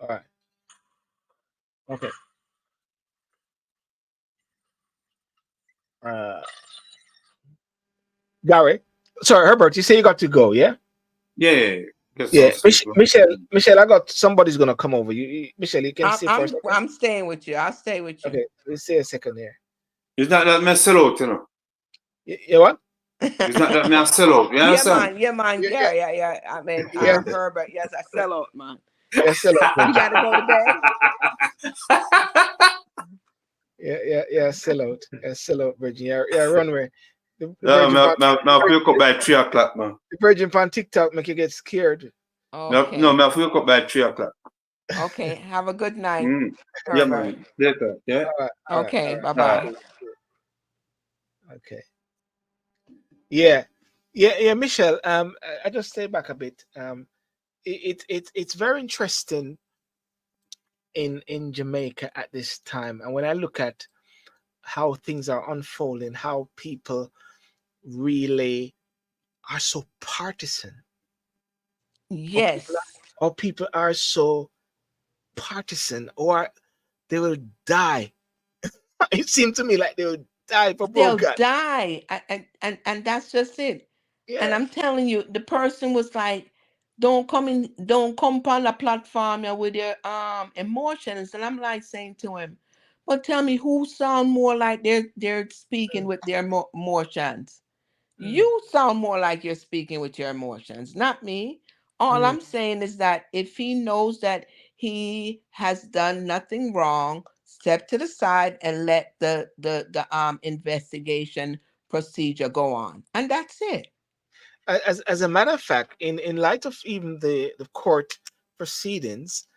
Speaker 1: All right. Okay. Gary. Sorry, Herbert. You say you got to go, yeah?
Speaker 2: Yeah.
Speaker 1: Yeah, Michelle, I got somebody's gonna come over. Michelle, you can stay for a second.
Speaker 4: I'm staying with you. I'll stay with you.
Speaker 1: Okay, let's stay a second here.
Speaker 2: It's not that me sell out, you know.
Speaker 1: You what?
Speaker 2: It's not that me a sell out. You understand?
Speaker 4: Yeah, man. Yeah. I mean, Herbert. Yes, I sell out, man.
Speaker 1: Yeah, sell out.
Speaker 4: You gotta go to bed.
Speaker 1: Yeah, sell out. Yeah, sell out, Virgin. Yeah, runway. The
Speaker 2: wake up by 3 o'clock, man.
Speaker 1: The Virgin on TikTok make you get scared.
Speaker 4: Okay.
Speaker 2: No, I wake up by 3 o'clock.
Speaker 4: Okay. Have a good night.
Speaker 2: Yeah, man. Later. Yeah.
Speaker 1: All
Speaker 4: okay.
Speaker 1: right.
Speaker 4: Bye.
Speaker 1: Okay. Yeah, Michelle. I just stay back a bit. It's very interesting in Jamaica at this time, and when I look at how things are unfolding, how people really are so partisan.
Speaker 4: Yes.
Speaker 1: Or people are so partisan, or they will die. It seemed to me like they would die for
Speaker 4: They'll
Speaker 1: broadcast.
Speaker 4: die, and that's just it.
Speaker 1: Yeah.
Speaker 4: And I'm telling you, the person was like, don't come on the platform with your emotions. And I'm like saying to him, but tell me, who sound more like they're speaking with their emotions? You sound more like you're speaking with your emotions, not me. All I'm saying is that if he knows that he has done nothing wrong, step to the side and let the investigation procedure go on, and that's it.
Speaker 1: As a matter of fact, in light of even the court proceedings,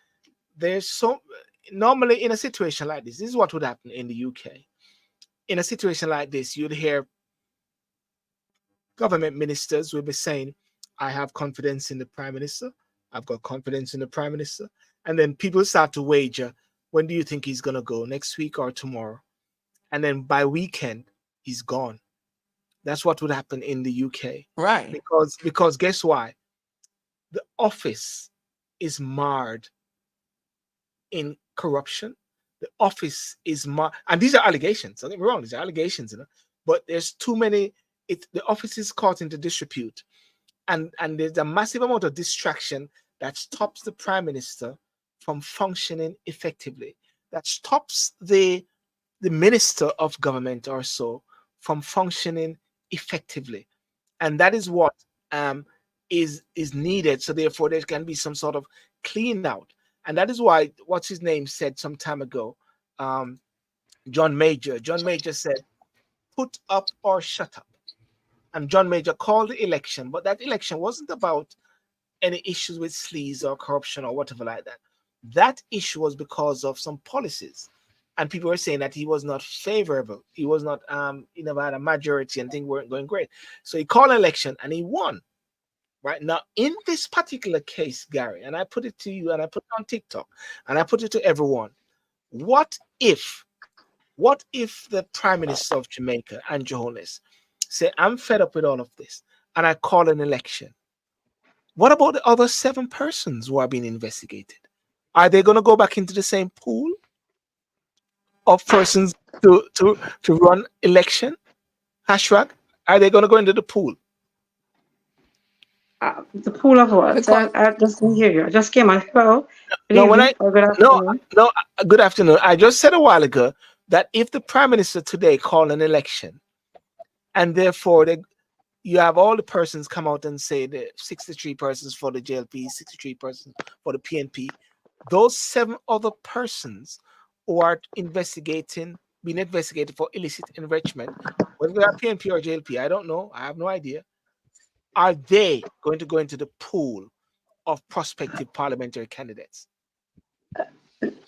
Speaker 1: there's so normally in a situation like this is what would happen in the UK. In a situation like this, you'd hear government ministers will be saying, I have confidence in the prime minister. I've got confidence in the prime minister. And then people start to wager, when do you think he's going to go, next week or tomorrow? And then by weekend, he's gone. That's what would happen in the UK.
Speaker 4: Right.
Speaker 1: Because guess why? The office is marred in corruption. The office is marred. And these are allegations. Don't get me wrong. These are allegations, but there's too many. The office is caught into disrepute. And there's a massive amount of distraction that stops the prime minister from functioning effectively. That stops the minister of government or so from functioning effectively. And that is what is needed. So therefore there can be some sort of clean out. And that is why what's his name said some time ago, John Major said, put up or shut up. And John Major called the election, but that election wasn't about any issues with sleaze or corruption or whatever like that. That issue was because of some policies. And people were saying that he was not favorable. He was not, he never had a majority and things weren't going great. So he called an election and he won. Right now, in this particular case, Gary, and I put it to you and I put it on TikTok and I put it to everyone. What if the Prime Minister of Jamaica, Andrew Holness, say, I'm fed up with all of this and I call an election? What about the other 7 persons who are being investigated? Are they going to go back into the same pool of persons to run election? Hashrag, are they going to go into the pool?
Speaker 8: The pool of what? I just didn't hear you. I just came on. Hello.
Speaker 1: Good afternoon. I just said a while ago that if the Prime Minister today called an election, and therefore you have all the persons come out and say the 63 persons for the JLP, 63 persons for the PNP, those 7 other persons who are being investigated for illicit enrichment, whether they are PNP or JLP, I don't know. I have no idea. Are they going to go into the pool of prospective parliamentary candidates?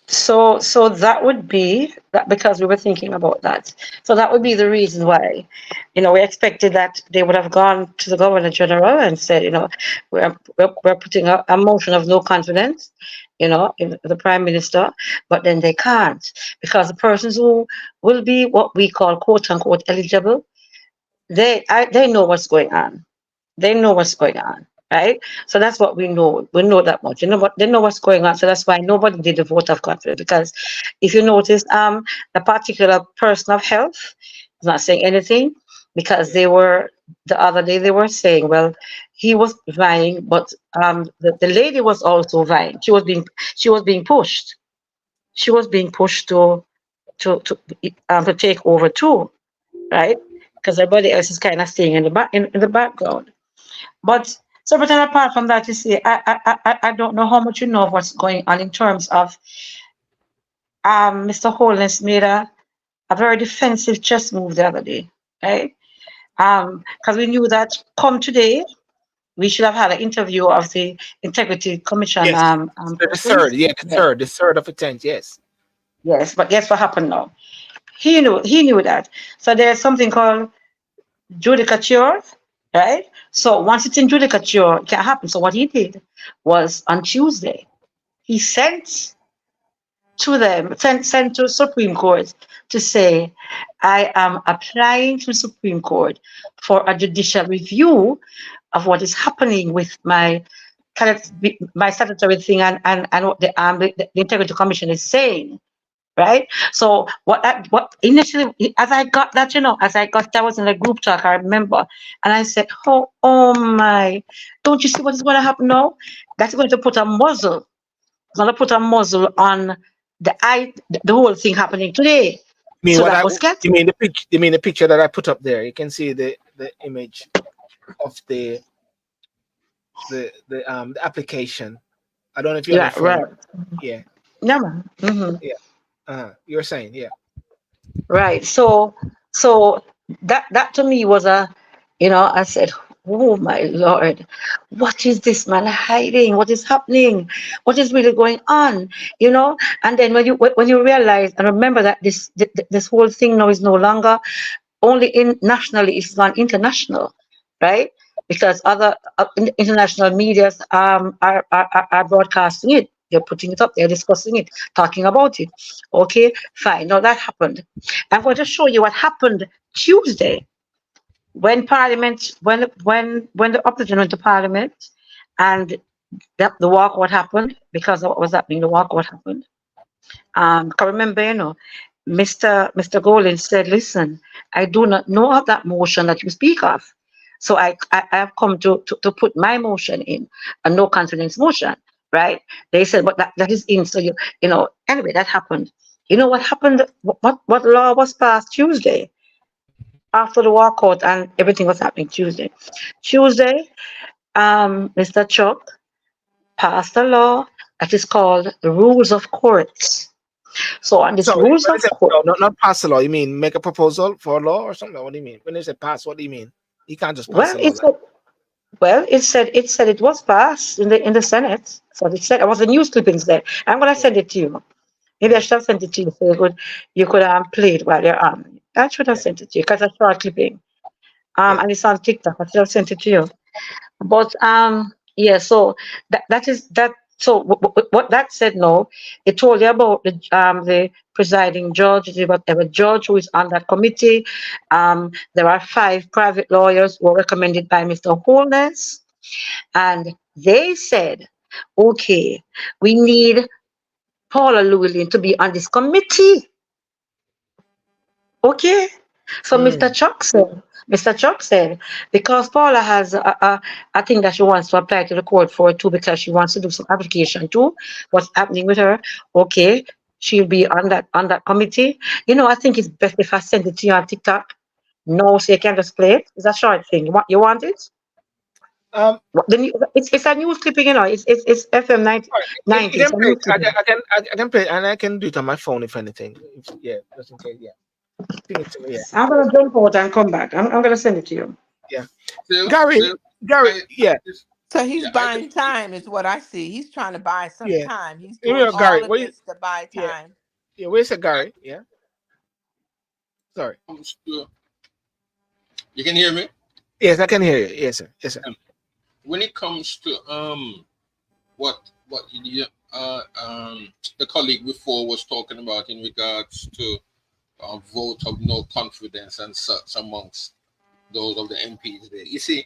Speaker 8: So that would be that, because we were thinking about that. So that would be the reason why, we expected that they would have gone to the Governor General and said, we're putting a motion of no confidence, in the Prime Minister, but then they can't, because the persons who will be what we call quote unquote eligible, they know what's going on. They know what's going on, right? So that's what we know. We know that much. They know what's going on. So that's why nobody did a vote of confidence. Because if you notice, the particular person of health is not saying anything, because the other day they were saying, well, he was vying, but the lady was also vying. She was being pushed. She was being pushed to take over too, right? Because everybody else is kind of staying in the background. But separate and apart from that, you see, I don't know how much you know of what's going on in terms of Mr. Holness made a very defensive chess move the other day, right? Because we knew that come today, we should have had an interview of the Integrity Commission.
Speaker 1: Yes, the third, the third of the 10th, yes.
Speaker 8: Yes, but guess what happened now? He knew that. So there's something called judicature, right? So once it's in judicature, it can happen. So what he did was on Tuesday, he sent to Supreme Court to say, I am applying to Supreme Court for a judicial review of what is happening with my statutory thing and what the Integrity Commission is saying. Right. So what initially, as I got that, I was in a group talk, I remember, and I said, oh my, don't you see what is going to happen now? That's going to put a muzzle. It's going to put a muzzle on the whole thing happening today.
Speaker 1: You mean the picture that I put up there? You can see the image of the application. I don't know if you're on the phone.
Speaker 8: Right.
Speaker 1: Yeah.
Speaker 8: Yeah. Mm-hmm.
Speaker 1: Yeah. You're saying, yeah.
Speaker 8: Right. So that to me was I said, oh my Lord, what is this man hiding? What is happening? What is really going on? And then when you realize and remember that this whole thing now is no longer only nationally, it's gone international, right? Because other international medias are broadcasting it. They're putting it up, they're discussing it, talking about it. Okay, fine. Now that happened. I'm going to show you what happened Tuesday when Parliament, when the opposition went to Parliament, and the walkout happened. Because of what was happening, the walkout happened. I remember, Mr. Golin said, listen, I do not know of that motion that you speak of. So I have come to put my motion in, a no confidence motion, right? They said, but that is in. So anyway, that happened. You know what happened? What law was passed Tuesday after the walkout and everything was happening Tuesday? Tuesday, Mr. Chuck passed a law that is called the Rules of Courts. So on this rules of court,
Speaker 1: not pass a law. You mean make a proposal for a law or something? What do you mean? When they say pass, what do you mean? You can't just pass a law.
Speaker 8: It said it was passed in the Senate. So it said, it was the news clippings there. I'm gonna send it to you. Maybe I should have sent it to you so you could play it while you're on. I should have sent it to you because I saw a clipping. And it's on TikTok. I should have sent it to you. But so that is that. So what that said, no, it told you about the presiding judge, whatever judge who is on that committee. There are 5 private lawyers who were recommended by Mr. Holness, and they said, okay, we need Paula Llewellyn to be on this committee. Okay, so Mr. Chuck said, because Paula has a thing that she wants to apply to the court for too, because she wants to do some application too. What's happening with her? Okay, she'll be on that committee. I think it's best if I send it to you on TikTok. No, so you can just play it. It's a short thing. You want it? It's a news clipping, It's FM 90.
Speaker 1: I can play it, and I can do it on my phone if anything. Just in case. Yeah.
Speaker 8: I'm gonna jump out and come back. I'm gonna send it to you.
Speaker 1: Yeah. Gary, yeah.
Speaker 4: So he's
Speaker 3: Yeah,
Speaker 4: buying time, is what I see. He's trying to buy some
Speaker 1: Yeah.
Speaker 4: time. He's
Speaker 1: You
Speaker 4: doing
Speaker 1: know,
Speaker 4: all
Speaker 1: Gary,
Speaker 4: of this to buy
Speaker 1: yeah,
Speaker 4: time.
Speaker 1: yeah, where's the Gary? Yeah. Sorry.
Speaker 3: you can hear me?
Speaker 1: Yes, I can hear you. Yes, sir. Yes, sir.
Speaker 3: When it comes to what the colleague before was talking about in regards to vote of no confidence and such amongst those of the MPs there. You see,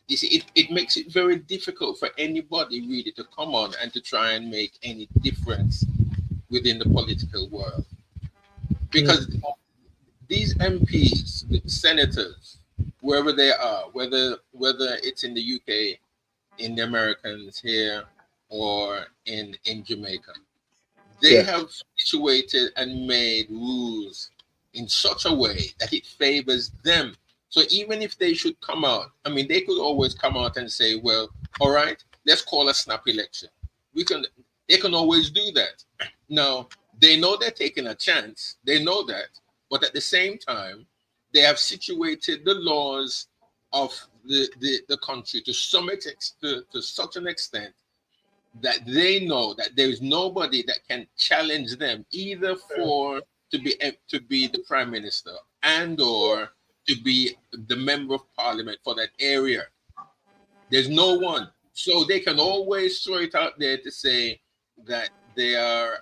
Speaker 3: it makes it very difficult for anybody really to come on and to try and make any difference within the political world. Because these MPs, the senators, wherever they are, whether it's in the UK, in the Americans here, or in Jamaica, they have situated and made rules in such a way that it favors them. So even if they should come out, I mean, they could always come out and say, well, all right, let's call a snap election. They can always do that. Now, they know they're taking a chance. They know that. But at the same time, they have situated the laws of the country to some extent, to such an extent that they know that there is nobody that can challenge them either for to be the prime minister and or to be the member of parliament for that area. There's no one, so they can always throw it out there to say that they are,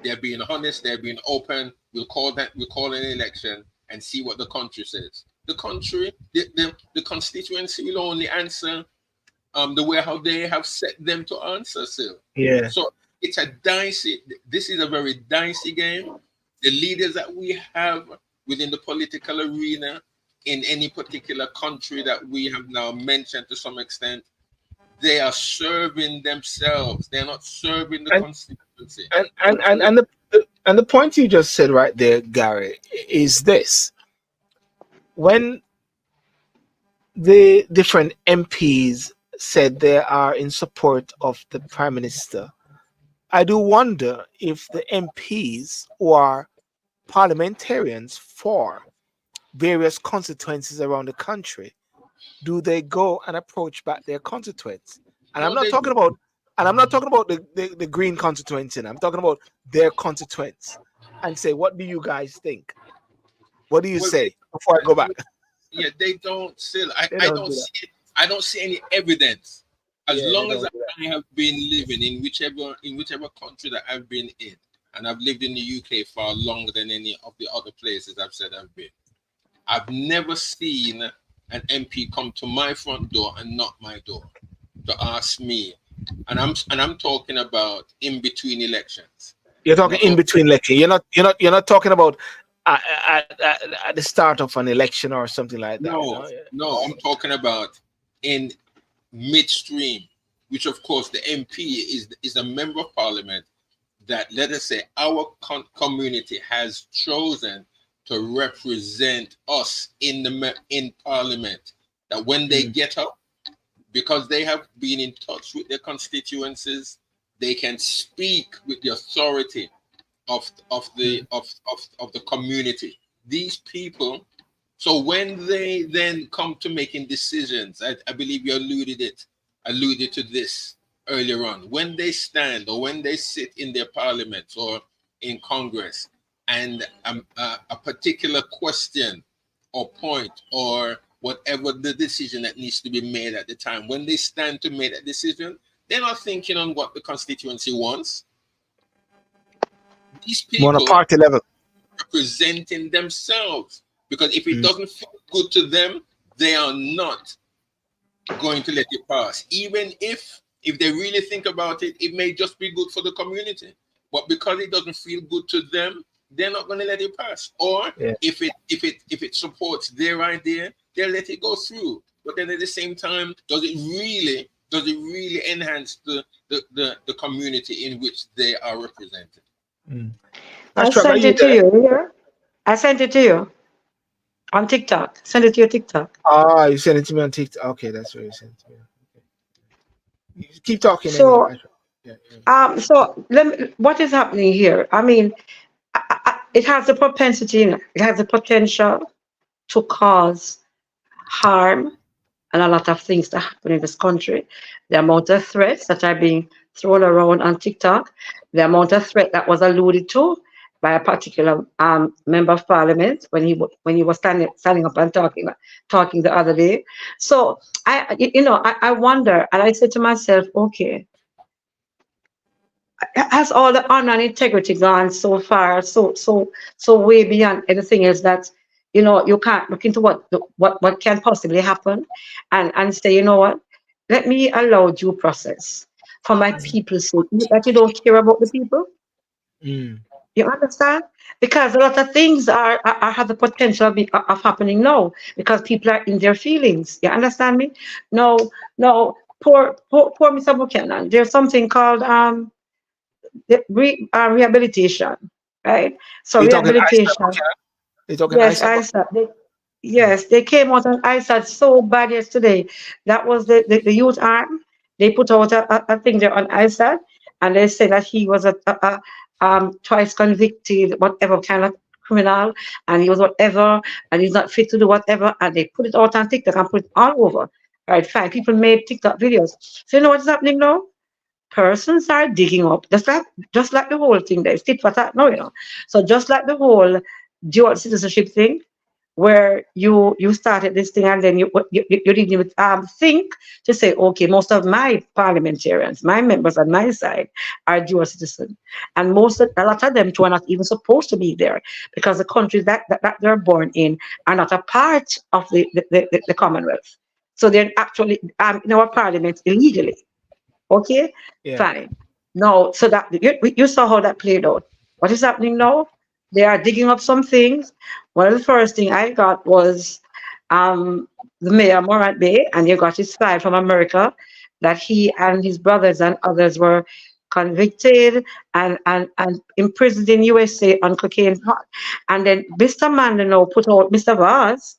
Speaker 3: they're being honest, they're being open. We'll call an election and see what the country says. The country, the constituency will only answer the way how they have set them to answer still.
Speaker 1: Yeah.
Speaker 3: So it's a dicey, this is a very dicey game. The leaders that we have within the political arena in any particular country that we have now mentioned to some extent, they are serving themselves. They're not serving the constituency.
Speaker 1: And the point you just said right there, Gary, is this. When the different MPs said they are in support of the prime minister, I do wonder if the MPs who are parliamentarians for various constituencies around the country, do they go and approach back their constituents? And I'm not talking about the green constituency. I'm talking about their constituents and say, what do you guys think? What do you say before I go back?
Speaker 3: Yeah, they don't still. I don't see any evidence. As long as I have been living in whichever country that I've been in, and I've lived in the UK far longer than any of the other places I've said I've been, I've never seen an MP come to my front door and knock my door to ask me, and I'm talking about in between elections.
Speaker 1: You're talking in between elections. You're not talking about at the start of an election or something like that.
Speaker 3: No, I'm talking about in midstream, which of course the MP is a member of parliament that, let us say, our community has chosen to represent us in parliament. That when they get up, because they have been in touch with their constituencies, they can speak with the authority of the community. These people. So when they then come to making decisions, I believe you alluded to this earlier on. When they stand or when they sit in their parliaments or in Congress, and a particular question or point or whatever the decision that needs to be made at the time, when they stand to make that decision, they're not thinking on what the constituency wants. These people
Speaker 1: on a party level,
Speaker 3: representing themselves, because if it doesn't feel good to them, they are not going to let it pass. Even if they really think about it, it may just be good for the community, but because it doesn't feel good to them, they're not going to let it pass. Or if it supports their idea, they'll let it go through. But then at the same time, does it really enhance the community in which they are represented?
Speaker 8: I sent it to you here. I sent it to you on TikTok. Send it to your TikTok.
Speaker 1: Ah, you sent it to me on TikTok. Okay, that's what you sent it to me. Okay. Keep talking.
Speaker 8: So, so what is happening here? I mean, it has the propensity, it has the potential to cause harm and a lot of things that happen in this country. The amount of threats that are being thrown around on TikTok, the amount of threat that was alluded to by a particular member of parliament when he was standing up and talking the other day. So I wonder, and I said to myself, okay, has all the honor and integrity gone so far, so way beyond anything else that you can't look into what can possibly happen and say, you know what, let me allow due process for my people's sake, that you don't care about the people.
Speaker 1: Mm.
Speaker 8: You understand? Because a lot of things are have the potential of happening now because people are in their feelings. You understand me? No, poor Mr. Buchanan. There's something called rehabilitation, right? So
Speaker 1: You're talking ISAP,
Speaker 8: rehabilitation.
Speaker 1: okay? You're talking
Speaker 8: Yes,
Speaker 1: ISAP.
Speaker 8: yes, they came out on ISAT so bad yesterday. That was the youth arm. They put out a thing there on ISAT, and they said that he was a twice convicted, whatever kind of criminal, and he was whatever, and he's not fit to do whatever, and they put it out on TikTok and put it all over. Right, fine. People made TikTok videos. So you know what's happening now? Persons are digging up, just like the whole thing. There's tit for tat, no, So just like the whole dual citizenship thing, where you started this thing and then you didn't even think to say, okay, most of my parliamentarians, my members on my side are dual citizens, and a lot of them too are not even supposed to be there because the countries that they're born in are not a part of the Commonwealth, so they're actually in our parliament illegally. Okay,
Speaker 1: Yeah.
Speaker 8: fine. No, so that you saw how that played out. What is happening now? They are digging up some things. One of the first thing I got was the mayor Morant Bay, and you got his file from America that he and his brothers and others were convicted and imprisoned in USA on cocaine. And then Mr. Mandano Mr. Vaz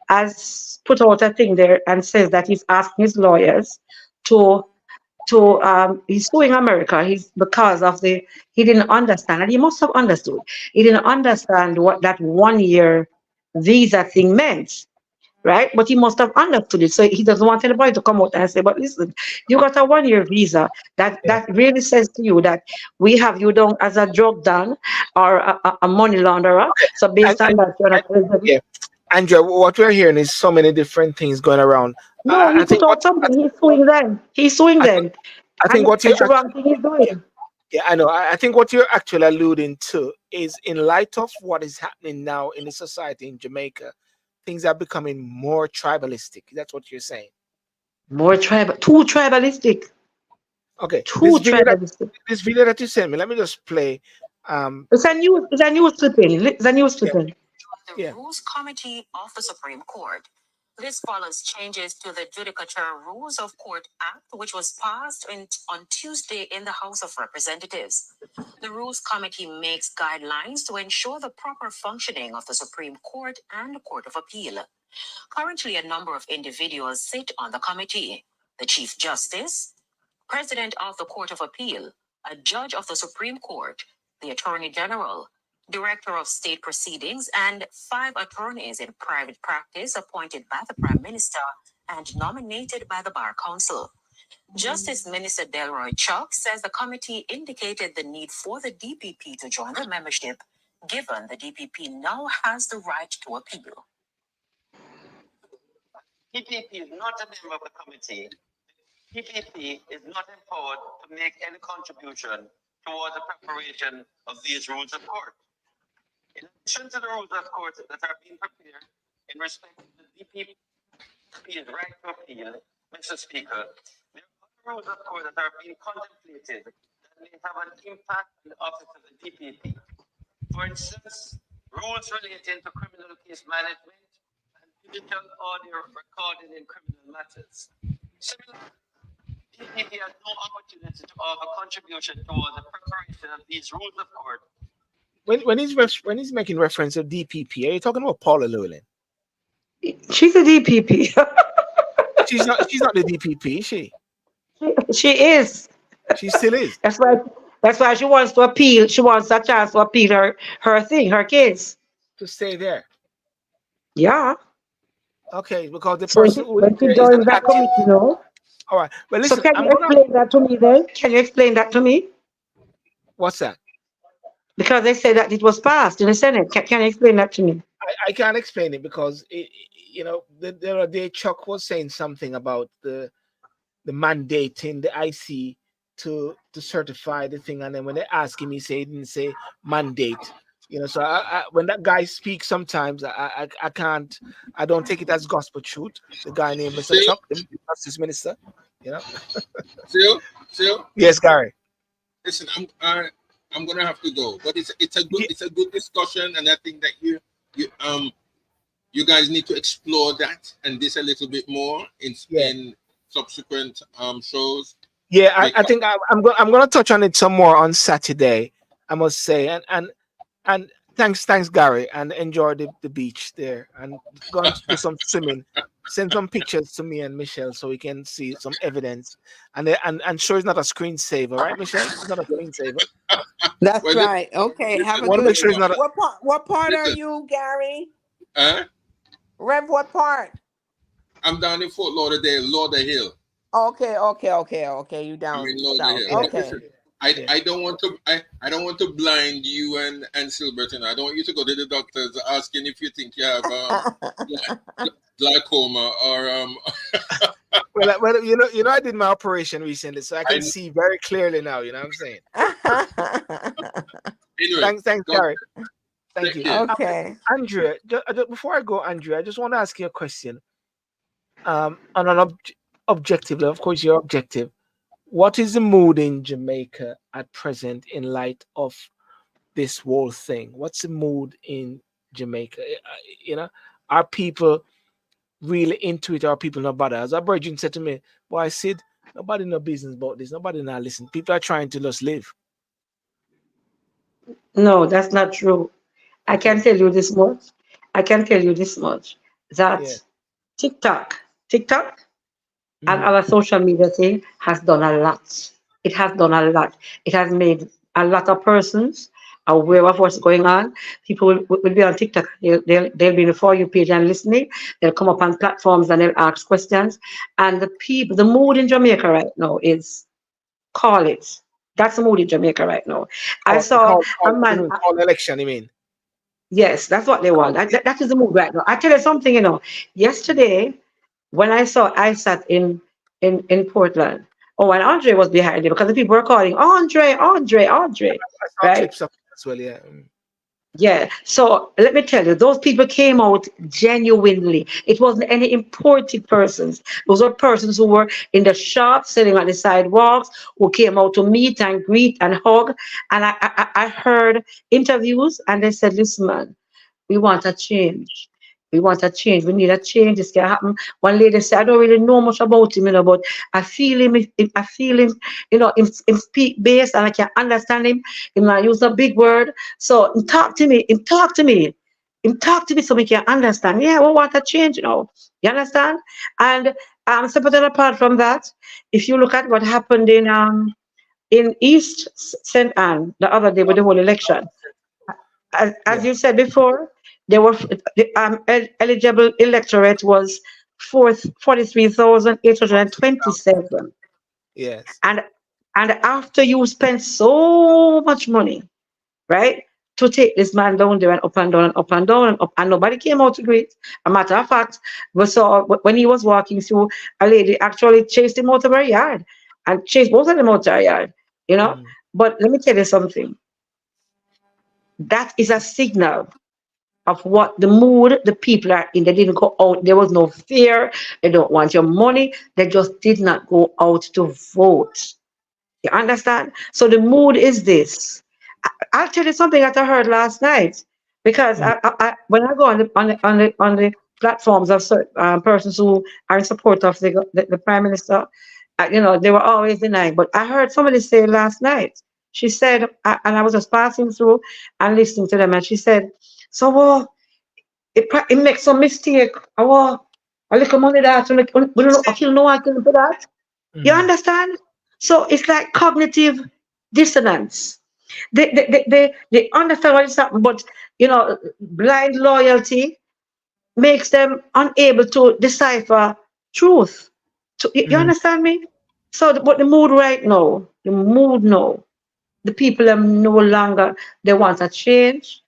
Speaker 8: has put out a thing there and says that he's asking his lawyers to he's suing America. Because of he didn't understand, and he must have understood. He didn't understand what that 1 year visa thing meant, right? But he must have understood it. So he doesn't want anybody to come out and say, "But listen, you got a 1 year visa." That really says to you that we have you down as a drug don or a money launderer. So based on that, you're not eligible.
Speaker 1: Yeah. Andrea, what we're hearing is so many different things going around.
Speaker 8: No, he put out something. He's suing them. He's suing them.
Speaker 1: I think what
Speaker 8: it's the wrong thing he's doing.
Speaker 1: Yeah, I know. I think what you're actually alluding to is in light of what is happening now in the society in Jamaica, things are becoming more tribalistic. That's what you're saying.
Speaker 8: More too tribalistic.
Speaker 1: Okay.
Speaker 8: Tribalistic.
Speaker 1: This video that you sent me, let me just play.
Speaker 8: It's a news clipping.
Speaker 9: The Rules Committee of the Supreme Court. This follows changes to the Judicature Rules of Court Act, which was passed on Tuesday in the House of Representatives. The Rules Committee makes guidelines to ensure the proper functioning of the Supreme Court and the Court of Appeal. Currently, a number of individuals sit on the committee: the Chief Justice, President of the Court of Appeal, a Judge of the Supreme Court, the Attorney General, Director of State Proceedings, and 5 attorneys in private practice appointed by the Prime Minister and nominated by the Bar Council. Justice Minister Delroy Chuck says the committee indicated the need for the DPP to join the membership, given the DPP now has the right to appeal.
Speaker 10: DPP is not a member of the committee. DPP is not empowered to make any contribution towards the preparation of these rules of court. In addition to the rules of court that are being prepared in respect to the DPP's right to appeal, Mr. Speaker, there are other rules of court that are being contemplated that may have an impact on the office of the DPP. For instance, rules relating to criminal case management and digital audio recording in criminal matters. Similarly, DPP has no opportunity to offer contribution towards the preparation of these rules of court.
Speaker 1: When he's making reference to DPP, are you talking about Paula Llewellyn?
Speaker 8: She's a DPP.
Speaker 1: She's not the DPP, is she?
Speaker 8: She is.
Speaker 1: She still is.
Speaker 8: That's why she wants to appeal. She wants a chance to appeal her case.
Speaker 1: To stay there.
Speaker 8: Yeah.
Speaker 1: Okay, because the
Speaker 8: So
Speaker 1: person who is
Speaker 8: when she
Speaker 1: there is an
Speaker 8: joins that
Speaker 1: active.
Speaker 8: committee, no.
Speaker 1: All right, but
Speaker 8: So
Speaker 1: listen,
Speaker 8: can
Speaker 1: I'm
Speaker 8: you
Speaker 1: gonna.
Speaker 8: explain that to me then? Can you explain that to me?
Speaker 1: What's that?
Speaker 8: Because they said that it was passed in the Senate. Can you explain that to me?
Speaker 1: I can't explain it because you know the other day Chuck was saying something about the mandating the IC to certify the thing, and then when they ask him, he didn't say mandate. You know, so when that guy speaks, sometimes I can't, I don't take it as gospel truth. The guy named Mr.
Speaker 3: Still,
Speaker 1: Chuck, the justice minister. You know.
Speaker 3: still.
Speaker 1: Yes, Gary.
Speaker 3: Listen, I'm gonna have to go, but
Speaker 1: Yeah,
Speaker 3: it's a good discussion, and I think that you guys need to explore that and this a little bit more
Speaker 1: yeah.
Speaker 3: in subsequent shows.
Speaker 1: Yeah, I
Speaker 3: Because
Speaker 1: think I'm going to touch on it some more on Saturday. I must say, and thanks Gary, and enjoy the beach there, and go and do some swimming. Send some pictures to me and Michelle so we can see some evidence. And sure, it's not a screensaver, right, Michelle? It's not a screensaver.
Speaker 4: That's
Speaker 3: well,
Speaker 4: right. Okay. Have
Speaker 1: I
Speaker 4: a
Speaker 1: want to
Speaker 4: good.
Speaker 1: make sure it's not a.
Speaker 4: What part are
Speaker 3: listen,
Speaker 4: you, Gary?
Speaker 3: uh,
Speaker 4: Rev, what part?
Speaker 3: I'm down in Fort Lauderdale.
Speaker 4: Okay. You
Speaker 3: I'm
Speaker 4: down
Speaker 3: in
Speaker 4: south.
Speaker 3: Lauderdale.
Speaker 1: Yeah,
Speaker 3: But
Speaker 4: Okay.
Speaker 3: listen,
Speaker 1: yeah.
Speaker 3: I don't want to I don't want to blind you and Sylbourne. I don't want you to go to the doctors asking if you think you have glaucoma or
Speaker 1: Well, you know, I did my operation recently, so I can
Speaker 3: I
Speaker 1: see very clearly now. You know what I'm saying?
Speaker 3: anyway.
Speaker 1: Thanks,
Speaker 3: God
Speaker 1: Gary. Thank
Speaker 3: take
Speaker 1: you,
Speaker 3: care.
Speaker 4: Okay.
Speaker 1: Andrea. Before I go, Andrea, I just want to ask you a question. On an objective level, of course, you're objective. What is the mood in Jamaica at present in light of this whole thing? What's the mood in Jamaica? You know, are people really into it? Or are people not bothered? As a virgin said to me, "Boy, I said nobody no business about this. Nobody not listen. People are trying to just live."
Speaker 8: No, that's not true. I can
Speaker 1: Okay.
Speaker 8: tell you this much. I can tell you this much
Speaker 1: Yeah.
Speaker 8: that TikTok, and
Speaker 1: Hmm.
Speaker 8: our social media thing has done a lot. It has done a lot. It has made a lot of persons aware of what's going on. People will be on TikTok. They'll be in the For You page and listening. They'll come up on platforms and they'll ask questions. And the mood in Jamaica right now is call it. That's the mood in Jamaica right now. I saw a
Speaker 1: What do you
Speaker 8: man.
Speaker 1: mean, call election? You mean
Speaker 8: Yes, that's what they
Speaker 1: call?
Speaker 8: want. That is the mood right now. I tell you something, yesterday when I saw ISAT in Portland, oh, and Andre was behind it because the people were calling Andre,
Speaker 1: I saw
Speaker 8: right?
Speaker 1: clips of it as well. Yeah. Mm.
Speaker 8: Yeah. So let me tell you, those people came out genuinely. It wasn't any imported persons. Those were persons who were in the shops, sitting on the sidewalks, who came out to meet and greet and hug. And I heard interviews, and they said, "Listen, man, we want a change. We want a change. We need a change. This can happen." One lady said, "I don't really know much about him, but I feel him. I feel him, him speak bass, and I can understand him. He might use a big word. So him talk to me. Him talk to me. Him talk to me so we can understand. Yeah, we want a change. You understand? And separate apart from that, if you look at what happened in East St. Anne the other day with the whole election, as
Speaker 1: Yeah.
Speaker 8: you said before, there were the eligible electorate was 43,827,
Speaker 1: Yes.
Speaker 8: and after you spend so much money, right, to take this man down there and up and down and up and down and up, and nobody came out to greet. A matter of fact, we saw when he was walking through, a lady actually chased him out of her yard and chased both of them out of her yard, you know.
Speaker 1: Mm.
Speaker 8: But let me tell you something. That is a signal of what the mood the people are in. They didn't go out. There was no fear. They don't want your money. They just did not go out to vote. You understand? So the mood is this. I'll tell you something that I heard last night, because
Speaker 1: Mm.
Speaker 8: when I go on the platforms of certain persons who are in support of the prime minister, they were always denying. But I heard somebody say last night. She said, and I was just passing through and listening to them, and she said, "So, it makes some mistake. I look at money that we don't know. I feel no one can do that. You
Speaker 1: Mm.
Speaker 8: understand? So it's like cognitive dissonance. They understand what is happening, but blind loyalty makes them unable to decipher truth. You understand me? So, but the mood right now, the people are no longer, they want a change.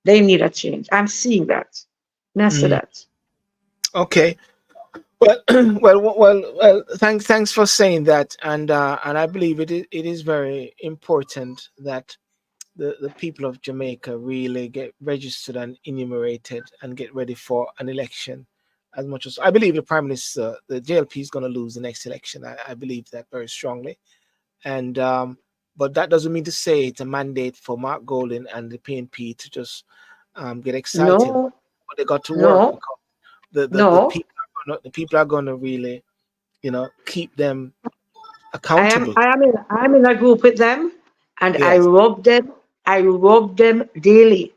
Speaker 8: They need a change. I'm seeing that. And I see that.
Speaker 1: Okay. Well, Thanks for saying that, and I believe it is very important that the people of Jamaica really get registered and enumerated and get ready for an election. As much as I believe the Prime Minister, the JLP is going to lose the next election, I believe that very strongly. And but that doesn't mean to say it's a mandate for Mark Golden and the PNP to just get excited.
Speaker 8: No,
Speaker 1: But they got to work
Speaker 8: no,
Speaker 1: because
Speaker 8: no.
Speaker 1: the people are going to really, keep them
Speaker 8: I am
Speaker 1: accountable.
Speaker 8: I am in I'm in a group with them, and I
Speaker 1: Yes.
Speaker 8: rub them. I rub them daily.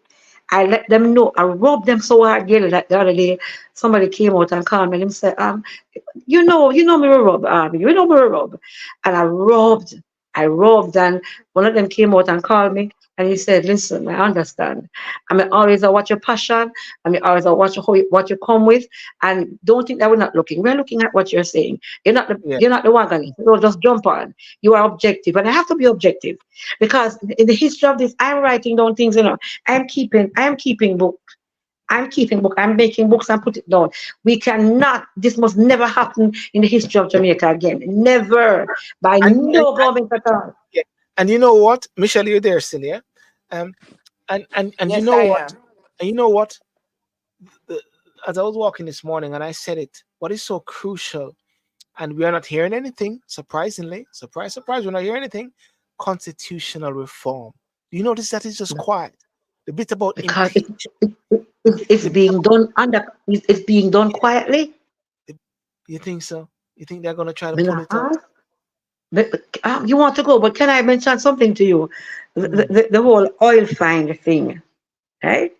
Speaker 8: I let them know. I rub them so hard daily that the other day somebody came out and called me and said, you know me will rub, you know me will rub. And I rubbed, and one of them came out and called me and he said, listen, I understand. I mean, always I watch your passion. I mean, always I watch what you come with. And don't think that we're not looking. We're looking at what you're saying.
Speaker 1: Yeah.
Speaker 8: You're not the one going to just jump on. You are objective. And I have to be objective because in the history of this, I'm writing down things, I'm keeping book. I'm keeping book. I'm making books and put it down. We cannot. This must never happen in the history of Jamaica again. Never by
Speaker 1: And,
Speaker 8: no government at all.
Speaker 1: yeah. And you know what, Michelle, you're there still, yeah. Um, and you
Speaker 4: Yes,
Speaker 1: know
Speaker 4: I
Speaker 1: what,
Speaker 4: am.
Speaker 1: and you know what, the, as I was walking this morning, and I said it, what is so crucial, and we are not hearing anything. Surprisingly, surprise, we're not hearing anything. Constitutional reform. Do you notice that it's just quiet? The bit about
Speaker 8: Because
Speaker 1: impeachment.
Speaker 8: it's
Speaker 1: The bit
Speaker 8: being
Speaker 1: about,
Speaker 8: done it's being done quietly.
Speaker 1: the, you think so? You think they're gonna try to
Speaker 8: I mean,
Speaker 1: pull it out?
Speaker 8: you want to go, but can I mention something to you?
Speaker 1: Mm,
Speaker 8: The whole oil find thing, right?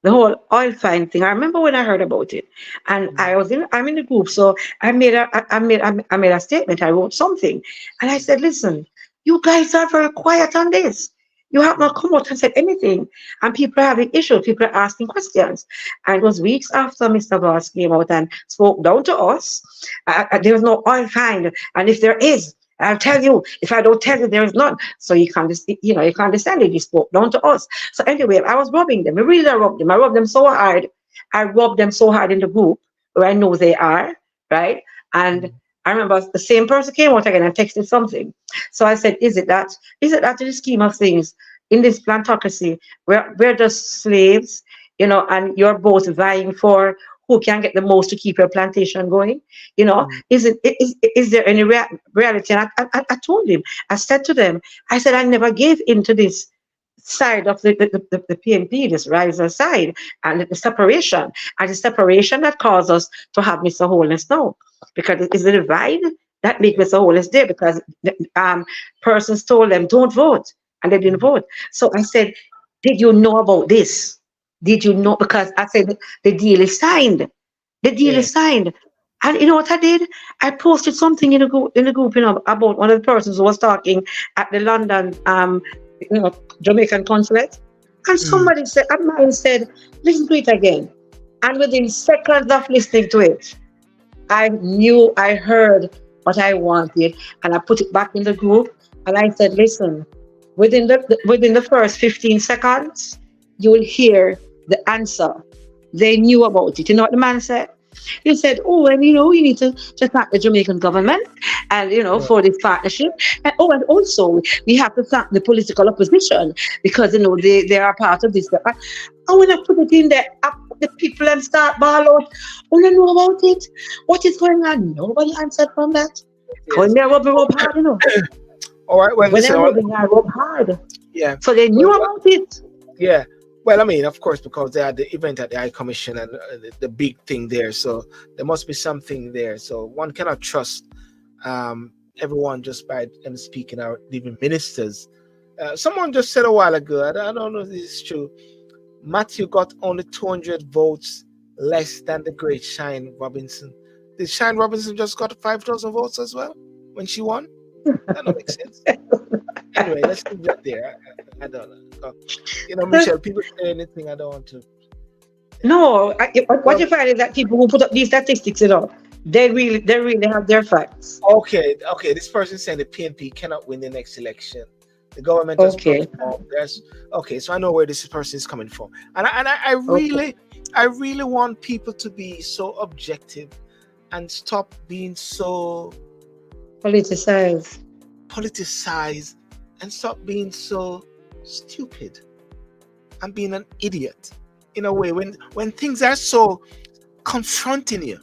Speaker 8: The whole oil find thing. I remember when I heard about it, and
Speaker 1: mm,
Speaker 8: I'm in the group, so I made a statement. I wrote something, and I said, "Listen, you guys are very quiet on this. You have not
Speaker 1: mm,
Speaker 8: come out and said anything, and people are having issues. People are asking questions." And it was weeks after Mr. Boss came out and spoke down to us. There was no oil find, and if there is, I'll tell you. If I don't tell you, there is none. So you can't, you can't understand it. He spoke down to us. So anyway, I was robbing them. I really robbed them. I robbed them so hard. I robbed them so hard in the group where I know they are, right? And
Speaker 1: mm,
Speaker 8: I remember the same person came out again and texted something. So I said, is it that in the scheme of things, in this plantocracy, we're just slaves, and you're both vying for who can get the most to keep your plantation going?
Speaker 1: mm,
Speaker 8: Is there any reality? And I told him, I said to them, I said, I never gave into this side of the PNP, this riser side, and the separation that caused us to have Mr. Holness now, because it's the divide that make
Speaker 1: yeah,
Speaker 8: Mr. Holness there, because persons told them don't vote, and they didn't
Speaker 1: mm,
Speaker 8: vote. So I said, did you know about this? Did you know? Because I said the deal is signed. The deal
Speaker 1: yeah,
Speaker 8: is signed. And you know what I did? I posted something in the group, about one of the persons who was talking at the London Jamaican consulate. And
Speaker 1: mm,
Speaker 8: somebody said, and mine said, listen to it again. And within seconds of listening to it, I knew I heard what I wanted, and I put it back in the group. And I said, listen, within the first 15 seconds, you will hear the answer. They knew about it. You know what the man said? He said, oh, and you need to thank the Jamaican government and
Speaker 1: yeah,
Speaker 8: for this partnership. And also we have to thank the political opposition because they are part of this. And when I put it in there, I put the people and start ball out. When I know about it, what is going on? Nobody answered from that.
Speaker 1: yes.
Speaker 8: When they rub hard.
Speaker 1: All right. Well,
Speaker 8: When
Speaker 1: listen.
Speaker 8: they're rubbing, I rub hard.
Speaker 1: Yeah.
Speaker 8: So they
Speaker 1: Well,
Speaker 8: knew about it.
Speaker 1: yeah. Well, I mean, of course, because they had the event at the High Commission and the big thing there, so there must be something there. So one cannot trust everyone just by them speaking out, even ministers. Someone just said a while ago, I don't know if this is true. Matthew got only 200 votes less than the great Shine Robinson. Did Shine Robinson just got 5,000 votes as well when she won? That don't make sense. Anyway, let's leave that there. I don't know. Michelle, people say anything. I don't want to
Speaker 8: No, what
Speaker 1: Well,
Speaker 8: you find is that people who put up these statistics, they really have their facts.
Speaker 1: okay. This person saying the PNP cannot win the next election. The government just
Speaker 8: Okay.
Speaker 1: performed. There's okay, so I know where this person is coming from, and I
Speaker 8: Okay.
Speaker 1: really want people to be so objective and stop being so
Speaker 8: Politicize.
Speaker 1: politicized and stop being so stupid and being an idiot in a way when things are so confronting you.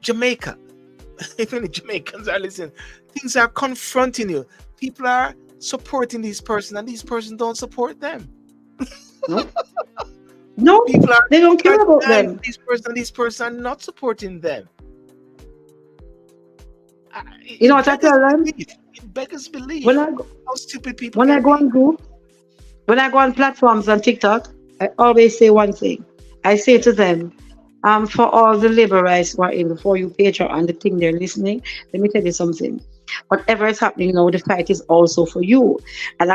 Speaker 1: Jamaica, even the Jamaicans are listening, things are confronting you. People are supporting these persons and these persons don't support them.
Speaker 8: No,
Speaker 1: People are
Speaker 8: they don't care about
Speaker 1: dying
Speaker 8: them.
Speaker 1: for these persons are not supporting them.
Speaker 8: You know what I tell them?
Speaker 1: It beggars belief
Speaker 8: When I
Speaker 1: how stupid people
Speaker 8: when I
Speaker 1: can
Speaker 8: go
Speaker 1: be.
Speaker 8: on group, when I go on platforms on TikTok, I always say one thing. I say to them, for all the labor rights who are in before you Patreon and the thing they're listening, let me tell you something. Whatever is happening now, the fight is also for you. And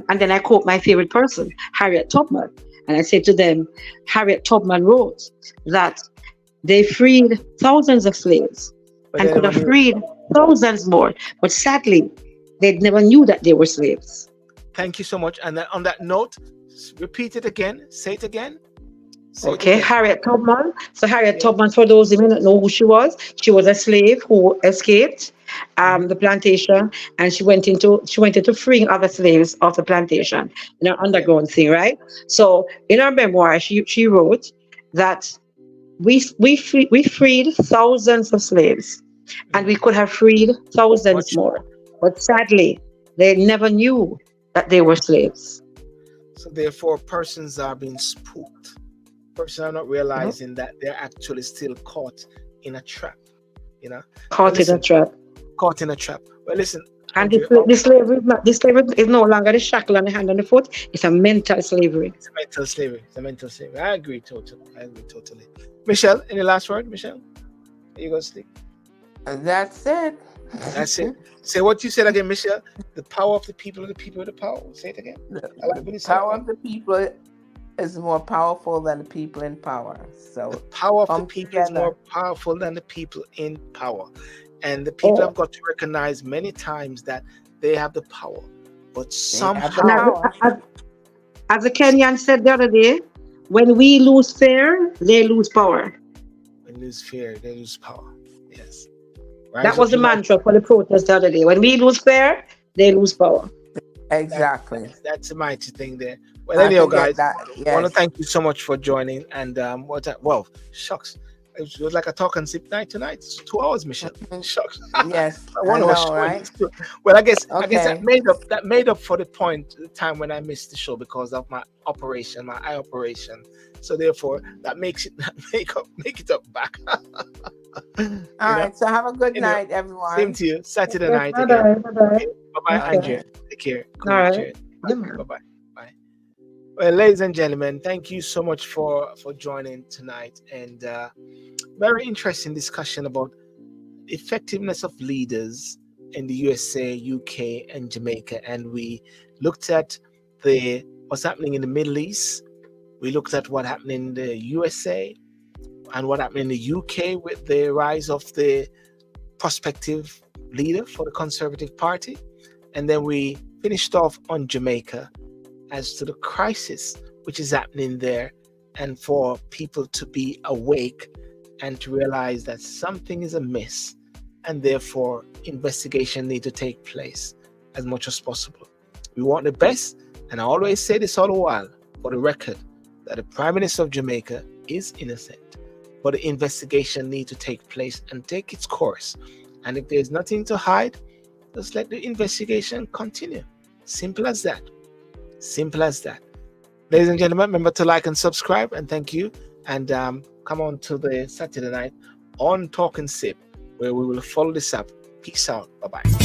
Speaker 8: and then I quote my favorite person, Harriet Tubman. And I say to them, Harriet Tubman wrote that they freed thousands of slaves
Speaker 1: But
Speaker 8: and
Speaker 1: they
Speaker 8: could
Speaker 1: never
Speaker 8: have
Speaker 1: knew.
Speaker 8: freed thousands more. But sadly, they never knew that they were slaves.
Speaker 1: Thank you so much. And then on that note, repeat it again. Say it again. Say it
Speaker 8: Okay,
Speaker 1: again.
Speaker 8: Harriet Tubman. So Harriet
Speaker 1: Yeah.
Speaker 8: Tubman, for those who may not know who she was a slave who escaped the plantation, and she went into freeing other slaves off the plantation in her underground thing, right? So in her memoir, she wrote that we freed thousands of slaves, and we could have freed thousands
Speaker 1: Much
Speaker 8: more, but sadly, they never knew that they were slaves.
Speaker 1: So therefore, persons are being spooked. Persons are not realizing that they're actually still caught in a trap.
Speaker 8: Caught in a trap.
Speaker 1: Caught in a trap. Well, listen,
Speaker 8: And
Speaker 1: Andrew,
Speaker 8: this slavery is no longer the shackle on the hand and the foot. It's a mental slavery.
Speaker 1: it's a mental slavery. I agree totally. Michelle, any last word, Michelle? Are you going to sleep?
Speaker 4: That's it.
Speaker 1: That's it. Say what you said again, Michelle. The power of the people of the power. Say it again. I like when you
Speaker 4: The
Speaker 1: say
Speaker 4: power
Speaker 1: that.
Speaker 4: of the people is more powerful than the people in power. So
Speaker 1: The power of the
Speaker 4: come
Speaker 1: people is
Speaker 4: together.
Speaker 1: more powerful than the people in power. And the people
Speaker 8: Oh.
Speaker 1: have got to recognize many times that they have the power. But
Speaker 4: They have the
Speaker 1: somehow,
Speaker 4: power.
Speaker 8: As the Kenyan said the other day, when we lose fear, they lose power.
Speaker 1: when lose fear, they lose power. Yes.
Speaker 8: That was the mantra for the protest the other day. When we lose fear, they lose power.
Speaker 4: Exactly.
Speaker 1: That's a mighty thing there. Well,
Speaker 4: I
Speaker 1: anyhow,
Speaker 4: can get
Speaker 1: guys,
Speaker 4: that.
Speaker 1: I want to
Speaker 4: Yes.
Speaker 1: thank you so much for joining. And well, shucks. It was like a talk and sip night tonight. It's 2 hours, Michelle. Shucks.
Speaker 4: Yes.
Speaker 1: I want
Speaker 4: I
Speaker 1: to
Speaker 4: know,
Speaker 1: show
Speaker 4: right?
Speaker 1: it too. Well, I guess
Speaker 4: Okay.
Speaker 1: that made up for the time when I missed the show because of my eye operation. So therefore, that makes it make it up back.
Speaker 4: All right. So have a good
Speaker 1: Anyway,
Speaker 4: night, everyone.
Speaker 1: Same to you. Saturday
Speaker 8: Yes,
Speaker 1: night
Speaker 8: bye-bye,
Speaker 1: again.
Speaker 8: bye-bye.
Speaker 1: Bye,
Speaker 4: Okay.
Speaker 1: Andrea. Take care. Cool.
Speaker 8: All right.
Speaker 1: Cheers.
Speaker 8: Yeah, man.
Speaker 1: Bye. Well, ladies and gentlemen, thank you so much for joining tonight, and very interesting discussion about effectiveness of leaders in the USA, UK, and Jamaica. And we looked at what's happening in the Middle East. We looked at what happened in the USA and what happened in the UK with the rise of the prospective leader for the Conservative Party. And then we finished off on Jamaica as to the crisis which is happening there, and for people to be awake and to realize that something is amiss, and therefore investigation need to take place as much as possible. We want the best, and I always say this all the while for the record, that the Prime Minister of Jamaica is innocent, but the investigation need to take place and take its course. And if there's nothing to hide, just let the investigation continue. Simple as that. Simple as that. Ladies and gentlemen, remember to like and subscribe, and thank you. And come on to the Saturday night on Talk and Sip, where we will follow this up. Peace out. Bye-bye.